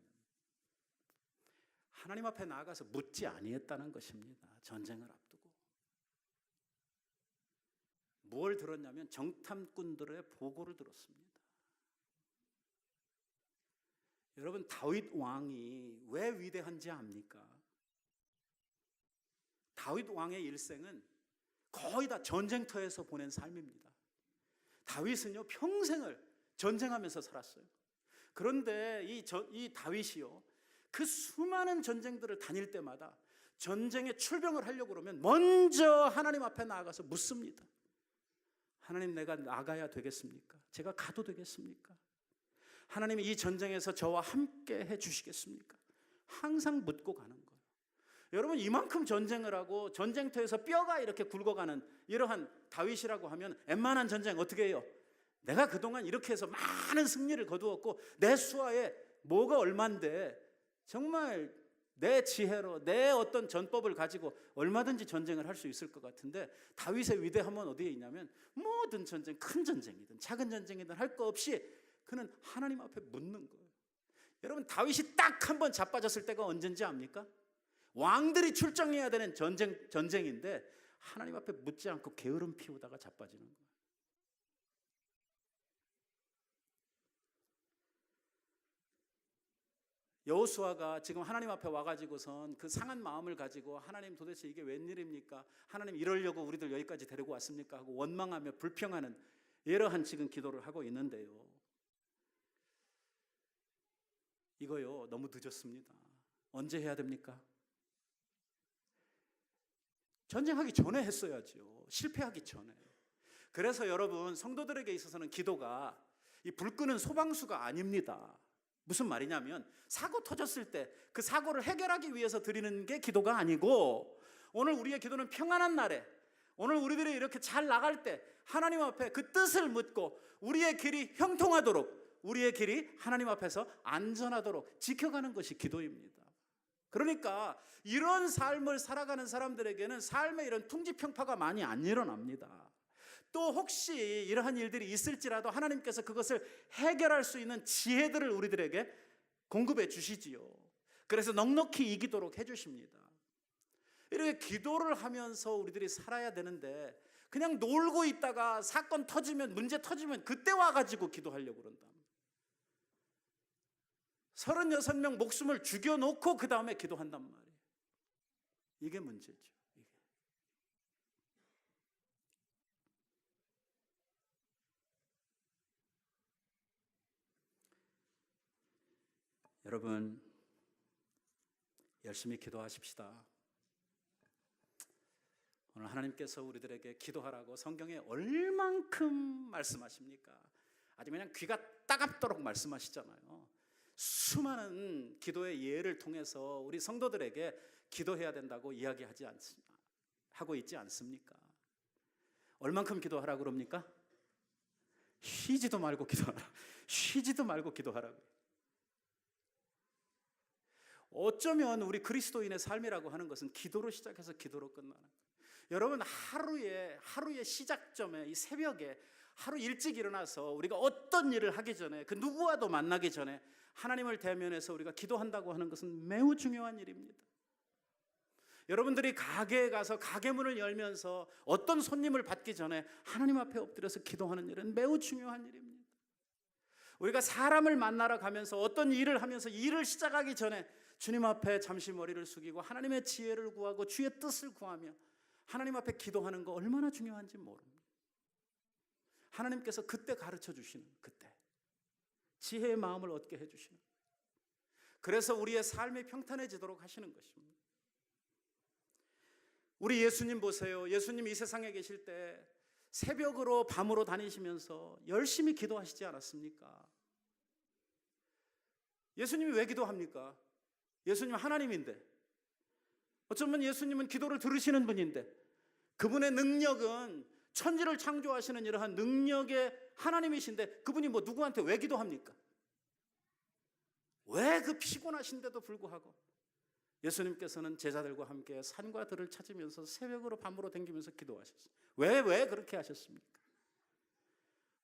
하나님 앞에 나아가서 묻지 아니했다는 것입니다. 전쟁을 앞두고. 무엇을 들었냐면 정탐꾼들의 보고를 들었습니다. 여러분, 다윗 왕이 왜 위대한지 압니까? 다윗 왕의 일생은 거의 다 전쟁터에서 보낸 삶입니다. 다윗은요, 평생을 전쟁하면서 살았어요. 그런데 이 다윗이요, 그 수많은 전쟁들을 다닐 때마다 전쟁에 출병을 하려고 그러면 먼저 하나님 앞에 나아가서 묻습니다. 하나님, 내가 나가야 되겠습니까? 제가 가도 되겠습니까? 하나님, 이 전쟁에서 저와 함께 해주시겠습니까? 항상 묻고 가는 거예요. 여러분, 이만큼 전쟁을 하고 전쟁터에서 뼈가 이렇게 굵어가는 이러한 다윗이라고 하면 웬만한 전쟁 어떻게 해요? 내가 그동안 이렇게 해서 많은 승리를 거두었고 내 수하에 뭐가 얼만데 정말 내 지혜로 내 어떤 전법을 가지고 얼마든지 전쟁을 할 수 있을 것 같은데, 다윗의 위대함은 어디에 있냐면 모든 전쟁, 큰 전쟁이든 작은 전쟁이든 할 거 없이 그는 하나님 앞에 묻는 거예요. 여러분, 다윗이 딱 한 번 자빠졌을 때가 언젠지 압니까? 왕들이 출정해야 되는 전쟁인데 하나님 앞에 묻지 않고 게으름 피우다가 자빠지는 거예요. 여호수아가 지금 하나님 앞에 와가지고선 그 상한 마음을 가지고, 하나님 도대체 이게 웬일입니까? 하나님, 이러려고 우리들 여기까지 데리고 왔습니까? 하고 원망하며 불평하는 이러한 지금 기도를 하고 있는데요, 이거요, 너무 늦었습니다. 언제 해야 됩니까? 전쟁하기 전에 했어야죠. 실패하기 전에. 그래서 여러분, 성도들에게 있어서는 기도가 이 불 끄는 소방수가 아닙니다. 무슨 말이냐면, 사고 터졌을 때 그 사고를 해결하기 위해서 드리는 게 기도가 아니고, 오늘 우리의 기도는 평안한 날에, 오늘 우리들이 이렇게 잘 나갈 때 하나님 앞에 그 뜻을 묻고 우리의 길이 형통하도록, 우리의 길이 하나님 앞에서 안전하도록 지켜가는 것이 기도입니다. 그러니까 이런 삶을 살아가는 사람들에게는 삶에 이런 풍지평파가 많이 안 일어납니다. 또 혹시 이러한 일들이 있을지라도 하나님께서 그것을 해결할 수 있는 지혜들을 우리들에게 공급해 주시지요. 그래서 넉넉히 이기도록 해주십니다. 이렇게 기도를 하면서 우리들이 살아야 되는데, 그냥 놀고 있다가 사건 터지면, 문제 터지면 그때 와가지고 기도하려고 그런다. 36명 목숨을 죽여놓고 그 다음에 기도한단 말이에요. 이게 문제죠. 이게. 여러분, 열심히 기도하십시다. 오늘 하나님께서 우리들에게 기도하라고 성경에 얼만큼 말씀하십니까? 아주 그냥 귀가 따갑도록 말씀하시잖아요. 수많은 기도의 예를 통해서 우리 성도들에게 기도해야 된다고 하고 있지 않습니까? 얼만큼 기도하라고 그럽니까? 쉬지도 말고 기도하라. 쉬지도 말고 기도하라고. 어쩌면 우리 그리스도인의 삶이라고 하는 것은 기도로 시작해서 기도로 끝나는 거예요. 여러분, 하루의 시작점에, 이 새벽에 하루 일찍 일어나서 우리가 어떤 일을 하기 전에, 그 누구와도 만나기 전에 하나님을 대면해서 우리가 기도한다고 하는 것은 매우 중요한 일입니다. 여러분들이 가게에 가서 가게 문을 열면서 어떤 손님을 받기 전에 하나님 앞에 엎드려서 기도하는 일은 매우 중요한 일입니다. 우리가 사람을 만나러 가면서 어떤 일을 하면서 일을 시작하기 전에 주님 앞에 잠시 머리를 숙이고 하나님의 지혜를 구하고 주의 뜻을 구하며 하나님 앞에 기도하는 거 얼마나 중요한지 모릅니다. 하나님께서 그때 가르쳐 주시는, 그때 지혜의 마음을 얻게 해주시는, 그래서 우리의 삶이 평탄해지도록 하시는 것입니다. 우리 예수님 보세요. 예수님 이 세상에 계실 때 새벽으로 밤으로 다니시면서 열심히 기도하시지 않았습니까? 예수님이 왜 기도합니까? 예수님 하나님인데, 어쩌면 예수님은 기도를 들으시는 분인데, 그분의 능력은 천지를 창조하시는 이러한 능력의 하나님이신데 그분이 뭐 누구한테 왜 기도합니까? 왜 그 피곤하신데도 불구하고 예수님께서는 제자들과 함께 산과 들을 찾으면서 새벽으로 밤으로 다니면서 기도하셨어요. 왜 그렇게 하셨습니까?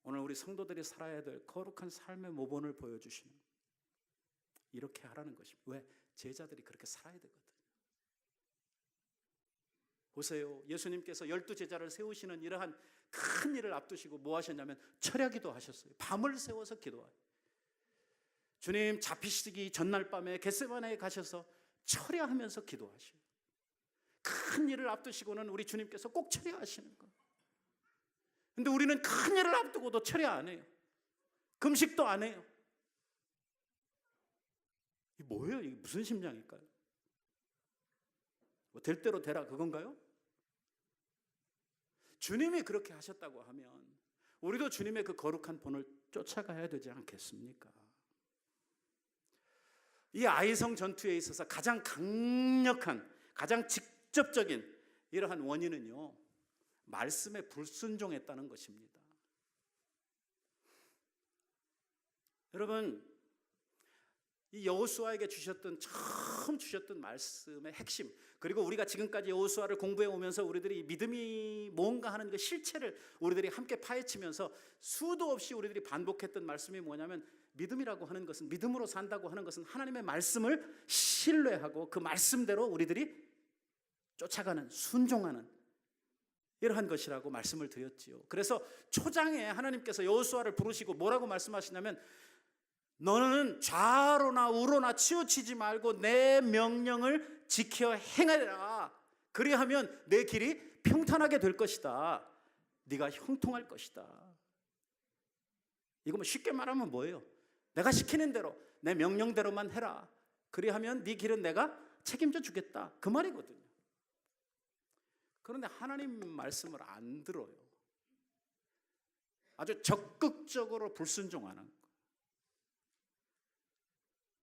오늘 우리 성도들이 살아야 될 거룩한 삶의 모본을 보여주시는, 이렇게 하라는 것입니다. 왜? 제자들이 그렇게 살아야 되거든. 보세요. 예수님께서 12제자를 세우시는 이러한 큰 일을 앞두시고 뭐 하셨냐면 철야기도 하셨어요. 밤을 새워서 기도하요. 주님 잡히시기 전날 밤에 겟세마네에 가셔서 철야하면서 기도하셔요. 큰 일을 앞두시고는 우리 주님께서 꼭 철야하시는 거예요. 근데 우리는 큰 일을 앞두고도 철야 안 해요. 금식도 안 해요. 이게 뭐예요? 이게 무슨 심장일까요? 뭐 될 대로 되라 그건가요? 주님이 그렇게 하셨다고 하면 우리도 주님의 그 거룩한 본을 쫓아가야 되지 않겠습니까? 이 아이성 전투에 있어서 가장 강력한, 가장 직접적인 이러한 원인은요, 말씀에 불순종했다는 것입니다. 여러분, 이 여호수아에게 처음 주셨던 말씀의 핵심, 그리고 우리가 지금까지 여호수아를 공부해 오면서 우리들이 믿음이 뭔가 하는 그 실체를 우리들이 함께 파헤치면서 수도 없이 우리들이 반복했던 말씀이 뭐냐면, 믿음이라고 하는 것은, 믿음으로 산다고 하는 것은 하나님의 말씀을 신뢰하고 그 말씀대로 우리들이 쫓아가는, 순종하는 이러한 것이라고 말씀을 드렸지요. 그래서 초장에 하나님께서 여호수아를 부르시고 뭐라고 말씀하시냐면, 너는 좌로나 우로나 치우치지 말고 내 명령을 지켜 행하라. 그리하면 내 길이 평탄하게 될 것이다. 네가 형통할 것이다. 이거 뭐 쉽게 말하면 뭐예요? 내가 시키는 대로, 내 명령대로만 해라. 그리하면 네 길은 내가 책임져 주겠다. 그 말이거든요. 그런데 하나님 말씀을 안 들어요. 아주 적극적으로 불순종하는 거예요.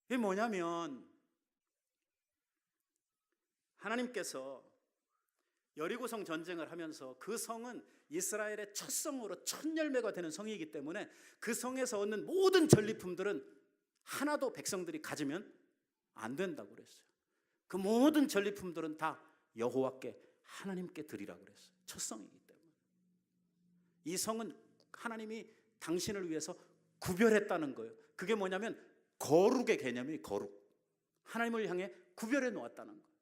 이게 뭐냐면, 하나님께서 여리고성 전쟁을 하면서 그 성은 이스라엘의 첫 성으로 첫 열매가 되는 성이기 때문에 그 성에서 얻는 모든 전리품들은 하나도 백성들이 가지면 안 된다고 그랬어요. 그 모든 전리품들은 다 여호와께, 하나님께 드리라고 그랬어요. 첫 성이기 때문에. 이 성은 하나님이 당신을 위해서 구별했다는 거예요. 그게 뭐냐면 거룩의 개념이 거룩. 하나님을 향해 구별해 놓았다는 거예요.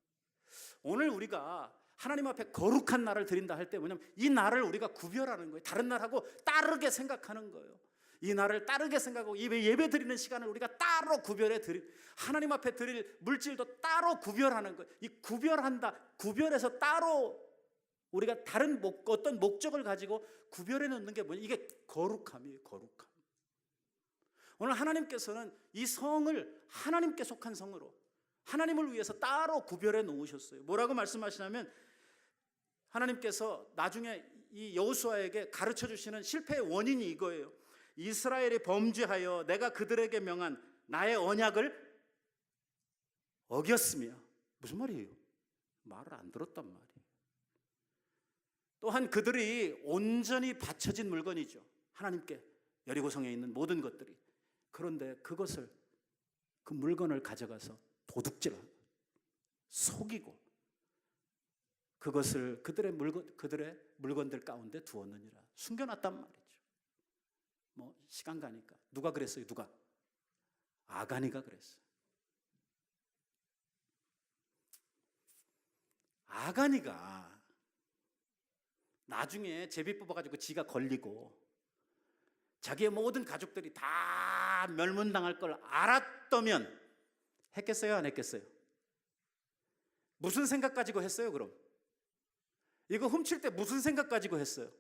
오늘 우리가 하나님 앞에 거룩한 날을 드린다 할 때 뭐냐면 이 날을 우리가 구별하는 거예요. 다른 날하고 다르게 생각하는 거예요. 이 날을 다르게 생각하고 예배 드리는 시간을 우리가 따로 구별해 드릴, 하나님 앞에 드릴 물질도 따로 구별하는 거예요. 이 구별해서 따로 우리가 다른 어떤 목적을 가지고 구별해 놓는 게 뭐냐, 이게 거룩함이에요. 거룩함. 오늘 하나님께서는 이 성을 하나님께 속한 성으로, 하나님을 위해서 따로 구별해 놓으셨어요. 뭐라고 말씀하시냐면, 하나님께서 나중에 이 여호수아에게 가르쳐 주시는 실패의 원인이 이거예요. 이스라엘이 범죄하여 내가 그들에게 명한 나의 언약을 어겼으며. 무슨 말이에요? 말을 안 들었단 말이에요. 또한 그들이 온전히 바쳐진 물건이죠. 하나님께, 여리고성에 있는 모든 것들이. 그런데 그것을, 그 물건을 가져가서 도둑질하고 속이고 그것을 그들의 물건들 가운데 두었느니라. 숨겨놨단 말이죠. 뭐 시간 가니까. 누가 그랬어요? 누가? 아가니가 그랬어요. 아가니가 나중에 제비 뽑아가지고 지가 걸리고 자기의 모든 가족들이 다 멸문당할 걸 알았다면 했겠어요? 안 했겠어요? 무슨 생각 가지고 했어요? 그럼 이거 훔칠 때 무슨 생각 가지고 했어요?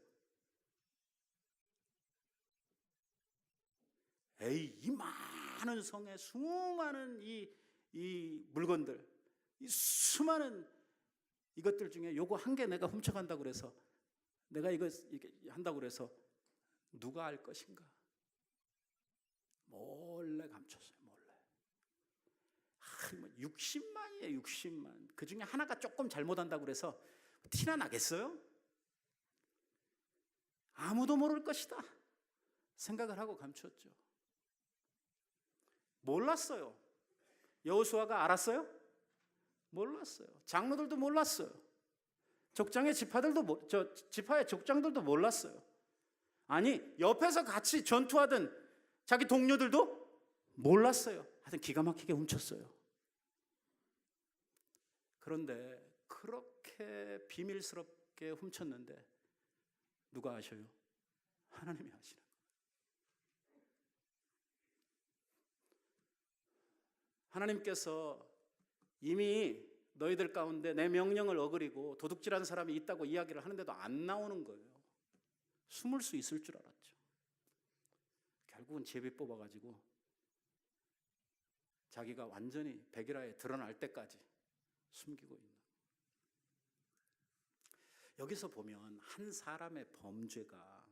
에이, 이 많은 성에 수많은 이 물건들, 이 수많은 이것들 중에 요거 한 개 내가 훔쳐간다고 그래서, 내가 이거 이렇게 한다고 그래서 누가 알 것인가? 몰래 감췄어요. 몰래. 60만이에요. 60만. 그 중에 하나가 조금 잘못한다고 그래서 티나 나겠어요? 아무도 모를 것이다 생각을 하고 감췄죠. 몰랐어요. 여호수아가 알았어요? 몰랐어요. 장로들도 몰랐어요. 족장의 지파의 족장들도 몰랐어요. 아니, 옆에서 같이 전투하던 자기 동료들도 몰랐어요. 하여튼 기가 막히게 훔쳤어요. 그런데 그렇게 비밀스럽게 훔쳤는데 누가 아셔요? 하나님이 아시는 거예요. 하나님께서 이미 너희들 가운데 내 명령을 어기고 도둑질한 사람이 있다고 이야기를 하는데도 안 나오는 거예요. 숨을 수 있을 줄 알았죠. 결국은 제비 뽑아가지고 자기가 완전히 백일하에 드러날 때까지 숨기고 있는. 여기서 보면 한 사람의 범죄가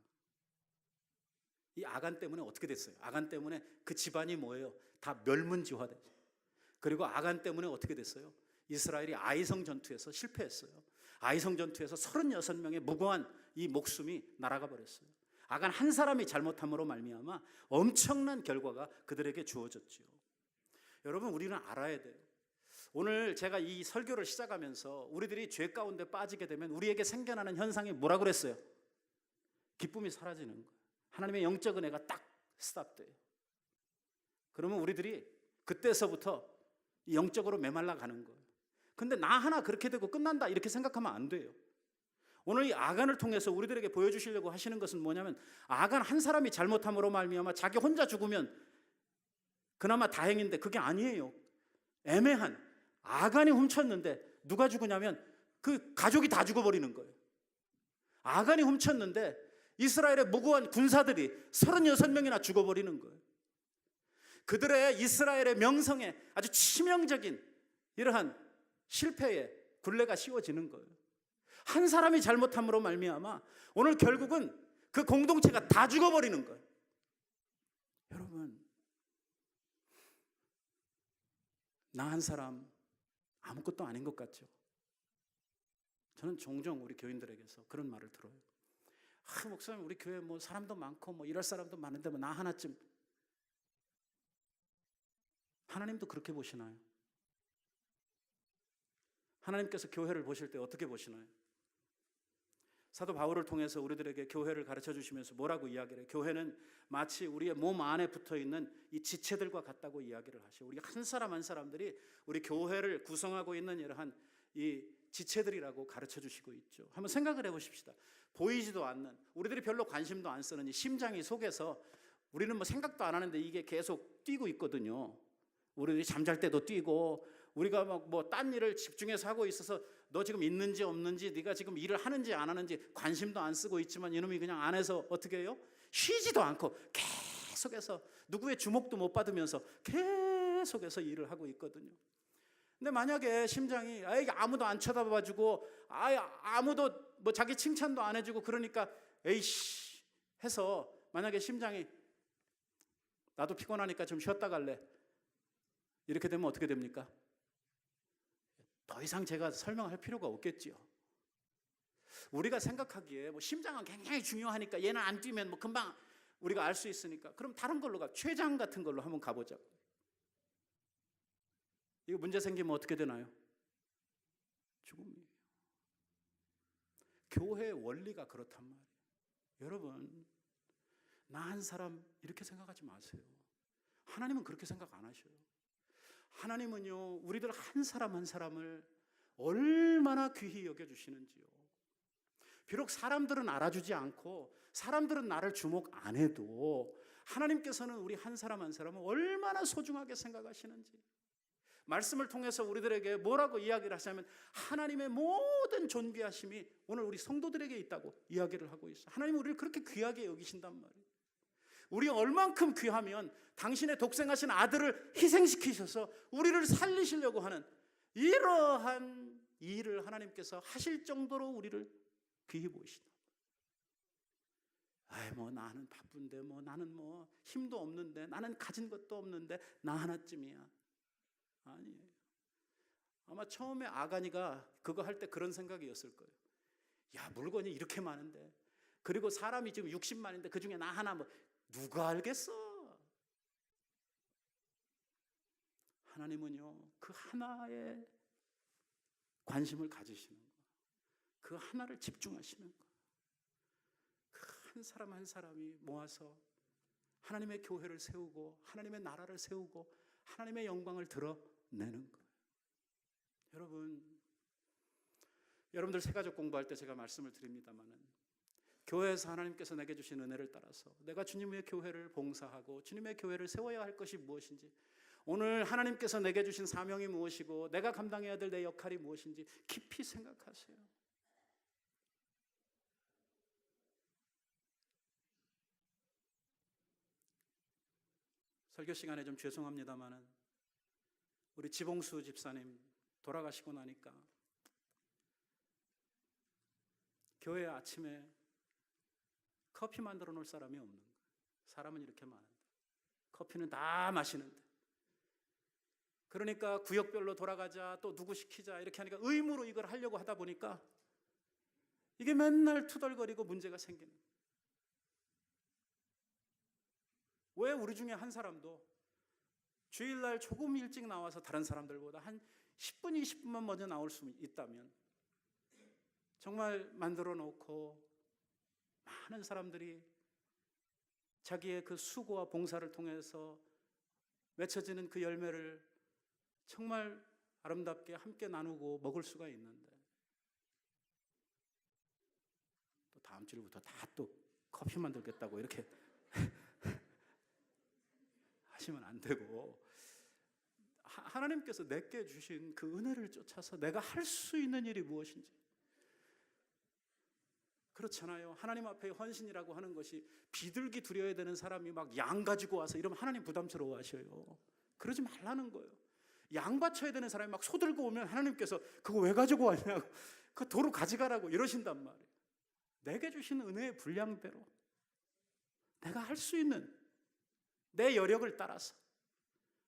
이 아간 때문에 어떻게 됐어요? 아간 때문에 그 집안이 뭐예요? 다 멸문지화됐어요. 그리고 아간 때문에 어떻게 됐어요? 이스라엘이 아이성 전투에서 실패했어요. 아이성 전투에서 36명의 무고한 이 목숨이 날아가 버렸어요. 아간 한 사람이 잘못함으로 말미암아 엄청난 결과가 그들에게 주어졌죠. 여러분, 우리는 알아야 돼요. 오늘 제가 이 설교를 시작하면서 우리들이 죄 가운데 빠지게 되면 우리에게 생겨나는 현상이 뭐라 그랬어요? 기쁨이 사라지는 거예요. 하나님의 영적 은혜가 딱 스탑돼요. 그러면 우리들이 그때서부터 영적으로 메말라 가는 거예요. 근데 나 하나 그렇게 되고 끝난다 이렇게 생각하면 안 돼요. 오늘 이 아간을 통해서 우리들에게 보여주시려고 하시는 것은 뭐냐면, 아간 한 사람이 잘못함으로 말미암아 자기 혼자 죽으면 그나마 다행인데 그게 아니에요. 애매한, 아간이 훔쳤는데 누가 죽으냐면 그 가족이 다 죽어버리는 거예요. 아간이 훔쳤는데 이스라엘의 무고한 군사들이 36명이나 죽어버리는 거예요. 그들의 이스라엘의 명성에 아주 치명적인 이러한 실패의 굴레가 씌워지는 거예요. 한 사람이 잘못함으로 말미암아 오늘 결국은 그 공동체가 다 죽어버리는 거예요. 여러분, 나 한 사람 아무것도 아닌 것 같죠? 저는 종종 우리 교인들에게서 그런 말을 들어요. 목사님, 우리 교회 뭐 사람도 많고 뭐 이럴 사람도 많은데 뭐 나 하나쯤. 하나님도 그렇게 보시나요? 하나님께서 교회를 보실 때 어떻게 보시나요? 사도 바울을 통해서 우리들에게 교회를 가르쳐 주시면서 뭐라고 이야기를 해요? 교회는 마치 우리의 몸 안에 붙어있는 이 지체들과 같다고 이야기를 하셔요. 우리 한 사람 한 사람들이 우리 교회를 구성하고 있는 이러한 이 지체들이라고 가르쳐 주시고 있죠. 한번 생각을 해보십시다. 보이지도 않는, 우리들이 별로 관심도 안 쓰는 이 심장이 속에서 우리는 뭐 생각도 안 하는데 이게 계속 뛰고 있거든요. 우리들이 잠잘 때도 뛰고, 우리가 뭐 딴 일을 집중해서 하고 있어서 너 지금 있는지 없는지, 네가 지금 일을 하는지 안 하는지 관심도 안 쓰고 있지만 이놈이 그냥 안에서 어떻게 해요? 쉬지도 않고 계속해서 누구의 주목도 못 받으면서 계속해서 일을 하고 있거든요. 근데 만약에 심장이 아무도 안 쳐다봐주고 아무도 뭐 자기 칭찬도 안 해주고 그러니까 에이씨 해서 만약에 심장이 나도 피곤하니까 좀 쉬었다 갈래, 이렇게 되면 어떻게 됩니까? 더 이상 제가 설명할 필요가 없겠지요. 우리가 생각하기에 뭐 심장은 굉장히 중요하니까 얘는 안 뛰면 뭐 금방 우리가 알 수 있으니까 그럼 다른 걸로 가, 췌장 같은 걸로 한번 가보자고. 이거 문제 생기면 어떻게 되나요? 죽음이에요. 교회의 원리가 그렇단 말이에요. 여러분, 나 한 사람 이렇게 생각하지 마세요. 하나님은 그렇게 생각 안 하셔요. 하나님은요, 우리들 한 사람 한 사람을 얼마나 귀히 여겨주시는지요. 비록 사람들은 알아주지 않고 사람들은 나를 주목 안 해도 하나님께서는 우리 한 사람 한 사람을 얼마나 소중하게 생각하시는지 말씀을 통해서 우리들에게 뭐라고 이야기를 하시냐면, 하나님의 모든 존귀하심이 오늘 우리 성도들에게 있다고 이야기를 하고 있어요. 하나님은 우리를 그렇게 귀하게 여기신단 말이에요. 우리 얼만큼 귀하면 당신의 독생하신 아들을 희생시키셔서 우리를 살리시려고 하는 이러한 일을 하나님께서 하실 정도로 우리를 귀히 보이시다. 뭐 나는 바쁜데, 뭐 나는 뭐 힘도 없는데, 나는 가진 것도 없는데 나 하나쯤이야. 아니에요. 아마 처음에 아간이가 그거 할 때 그런 생각이었을 거예요. 야, 물건이 이렇게 많은데, 그리고 사람이 지금 60만인데 그 중에 나 하나, 뭐 누가 알겠어? 하나님은요, 그 하나에 관심을 가지시는 거예요. 그 하나를 집중하시는 거예요. 그 한 사람 한 사람이 모아서 하나님의 교회를 세우고 하나님의 나라를 세우고 하나님의 영광을 드러내는 거예요. 여러분, 여러분들 새가족 공부할 때 제가 말씀을 드립니다마는 교회에서 하나님께서 내게 주신 은혜를 따라서 내가 주님의 교회를 봉사하고 주님의 교회를 세워야 할 것이 무엇인지, 오늘 하나님께서 내게 주신 사명이 무엇이고 내가 감당해야 될 내 역할이 무엇인지 깊이 생각하세요. 설교 시간에 좀 죄송합니다마는 우리 지봉수 집사님 돌아가시고 나니까 교회 아침에 커피 만들어 놓을 사람이 없는 거예요. 사람은 이렇게 많은데 커피는 다 마시는데, 그러니까 구역별로 돌아가자, 또 누구 시키자 이렇게 하니까 의무로 이걸 하려고 하다 보니까 이게 맨날 투덜거리고 문제가 생기는 거예요. 왜 우리 중에 한 사람도 주일날 조금 일찍 나와서 다른 사람들보다 한 10분, 20분만 먼저 나올 수 있다면 정말 만들어 놓고 많은 사람들이 자기의 그 수고와 봉사를 통해서 맺혀지는 그 열매를 정말 아름답게 함께 나누고 먹을 수가 있는데, 또 다음 주부터 다 또 커피 만들겠다고 이렇게 하시면 안 되고, 하나님께서 내게 주신 그 은혜를 쫓아서 내가 할 수 있는 일이 무엇인지. 그렇잖아요. 하나님 앞에 헌신이라고 하는 것이 비둘기 드려야 되는 사람이 막 양 가지고 와서 이러면 하나님 부담스러워 하셔요. 그러지 말라는 거예요. 양 바쳐야 되는 사람이 막 소 들고 오면 하나님께서 그거 왜 가지고 왔냐고, 그거 도로 가져가라고 이러신단 말이에요. 내게 주신 은혜의 분량대로 내가 할 수 있는 내 여력을 따라서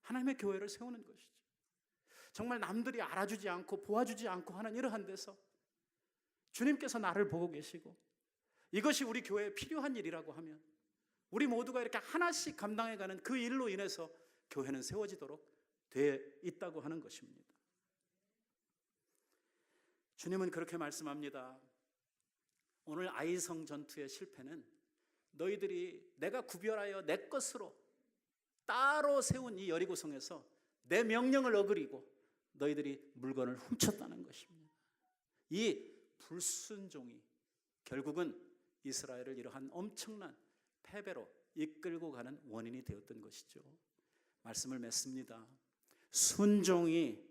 하나님의 교회를 세우는 것이죠. 정말 남들이 알아주지 않고 도와주지 않고 하는 이러한 데서 주님께서 나를 보고 계시고 이것이 우리 교회에 필요한 일이라고 하면 우리 모두가 이렇게 하나씩 감당해가는 그 일로 인해서 교회는 세워지도록 되어 있다고 하는 것입니다. 주님은 그렇게 말씀합니다. 오늘 아이성 전투의 실패는 너희들이 내가 구별하여 내 것으로 따로 세운 이 여리고성에서 내 명령을 어기고 너희들이 물건을 훔쳤다는 것입니다. 이 불순종이 결국은 이스라엘을 이러한 엄청난 패배로 이끌고 가는 원인이 되었던 것이죠. 말씀을 맺습니다. 순종이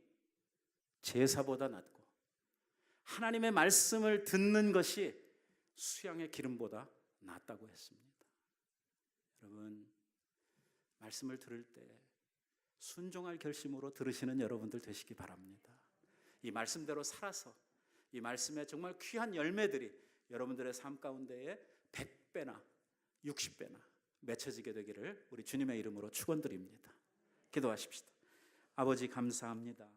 제사보다 낫고 하나님의 말씀을 듣는 것이 수양의 기름보다 낫다고 했습니다. 여러분, 말씀을 들을 때 순종할 결심으로 들으시는 여러분들 되시기 바랍니다. 이 말씀대로 살아서 이 말씀의 정말 귀한 열매들이 여러분들의 삶 가운데에 100배나 60배나 맺혀지게 되기를 우리 주님의 이름으로 축원드립니다. 기도하십시다. 아버지 감사합니다.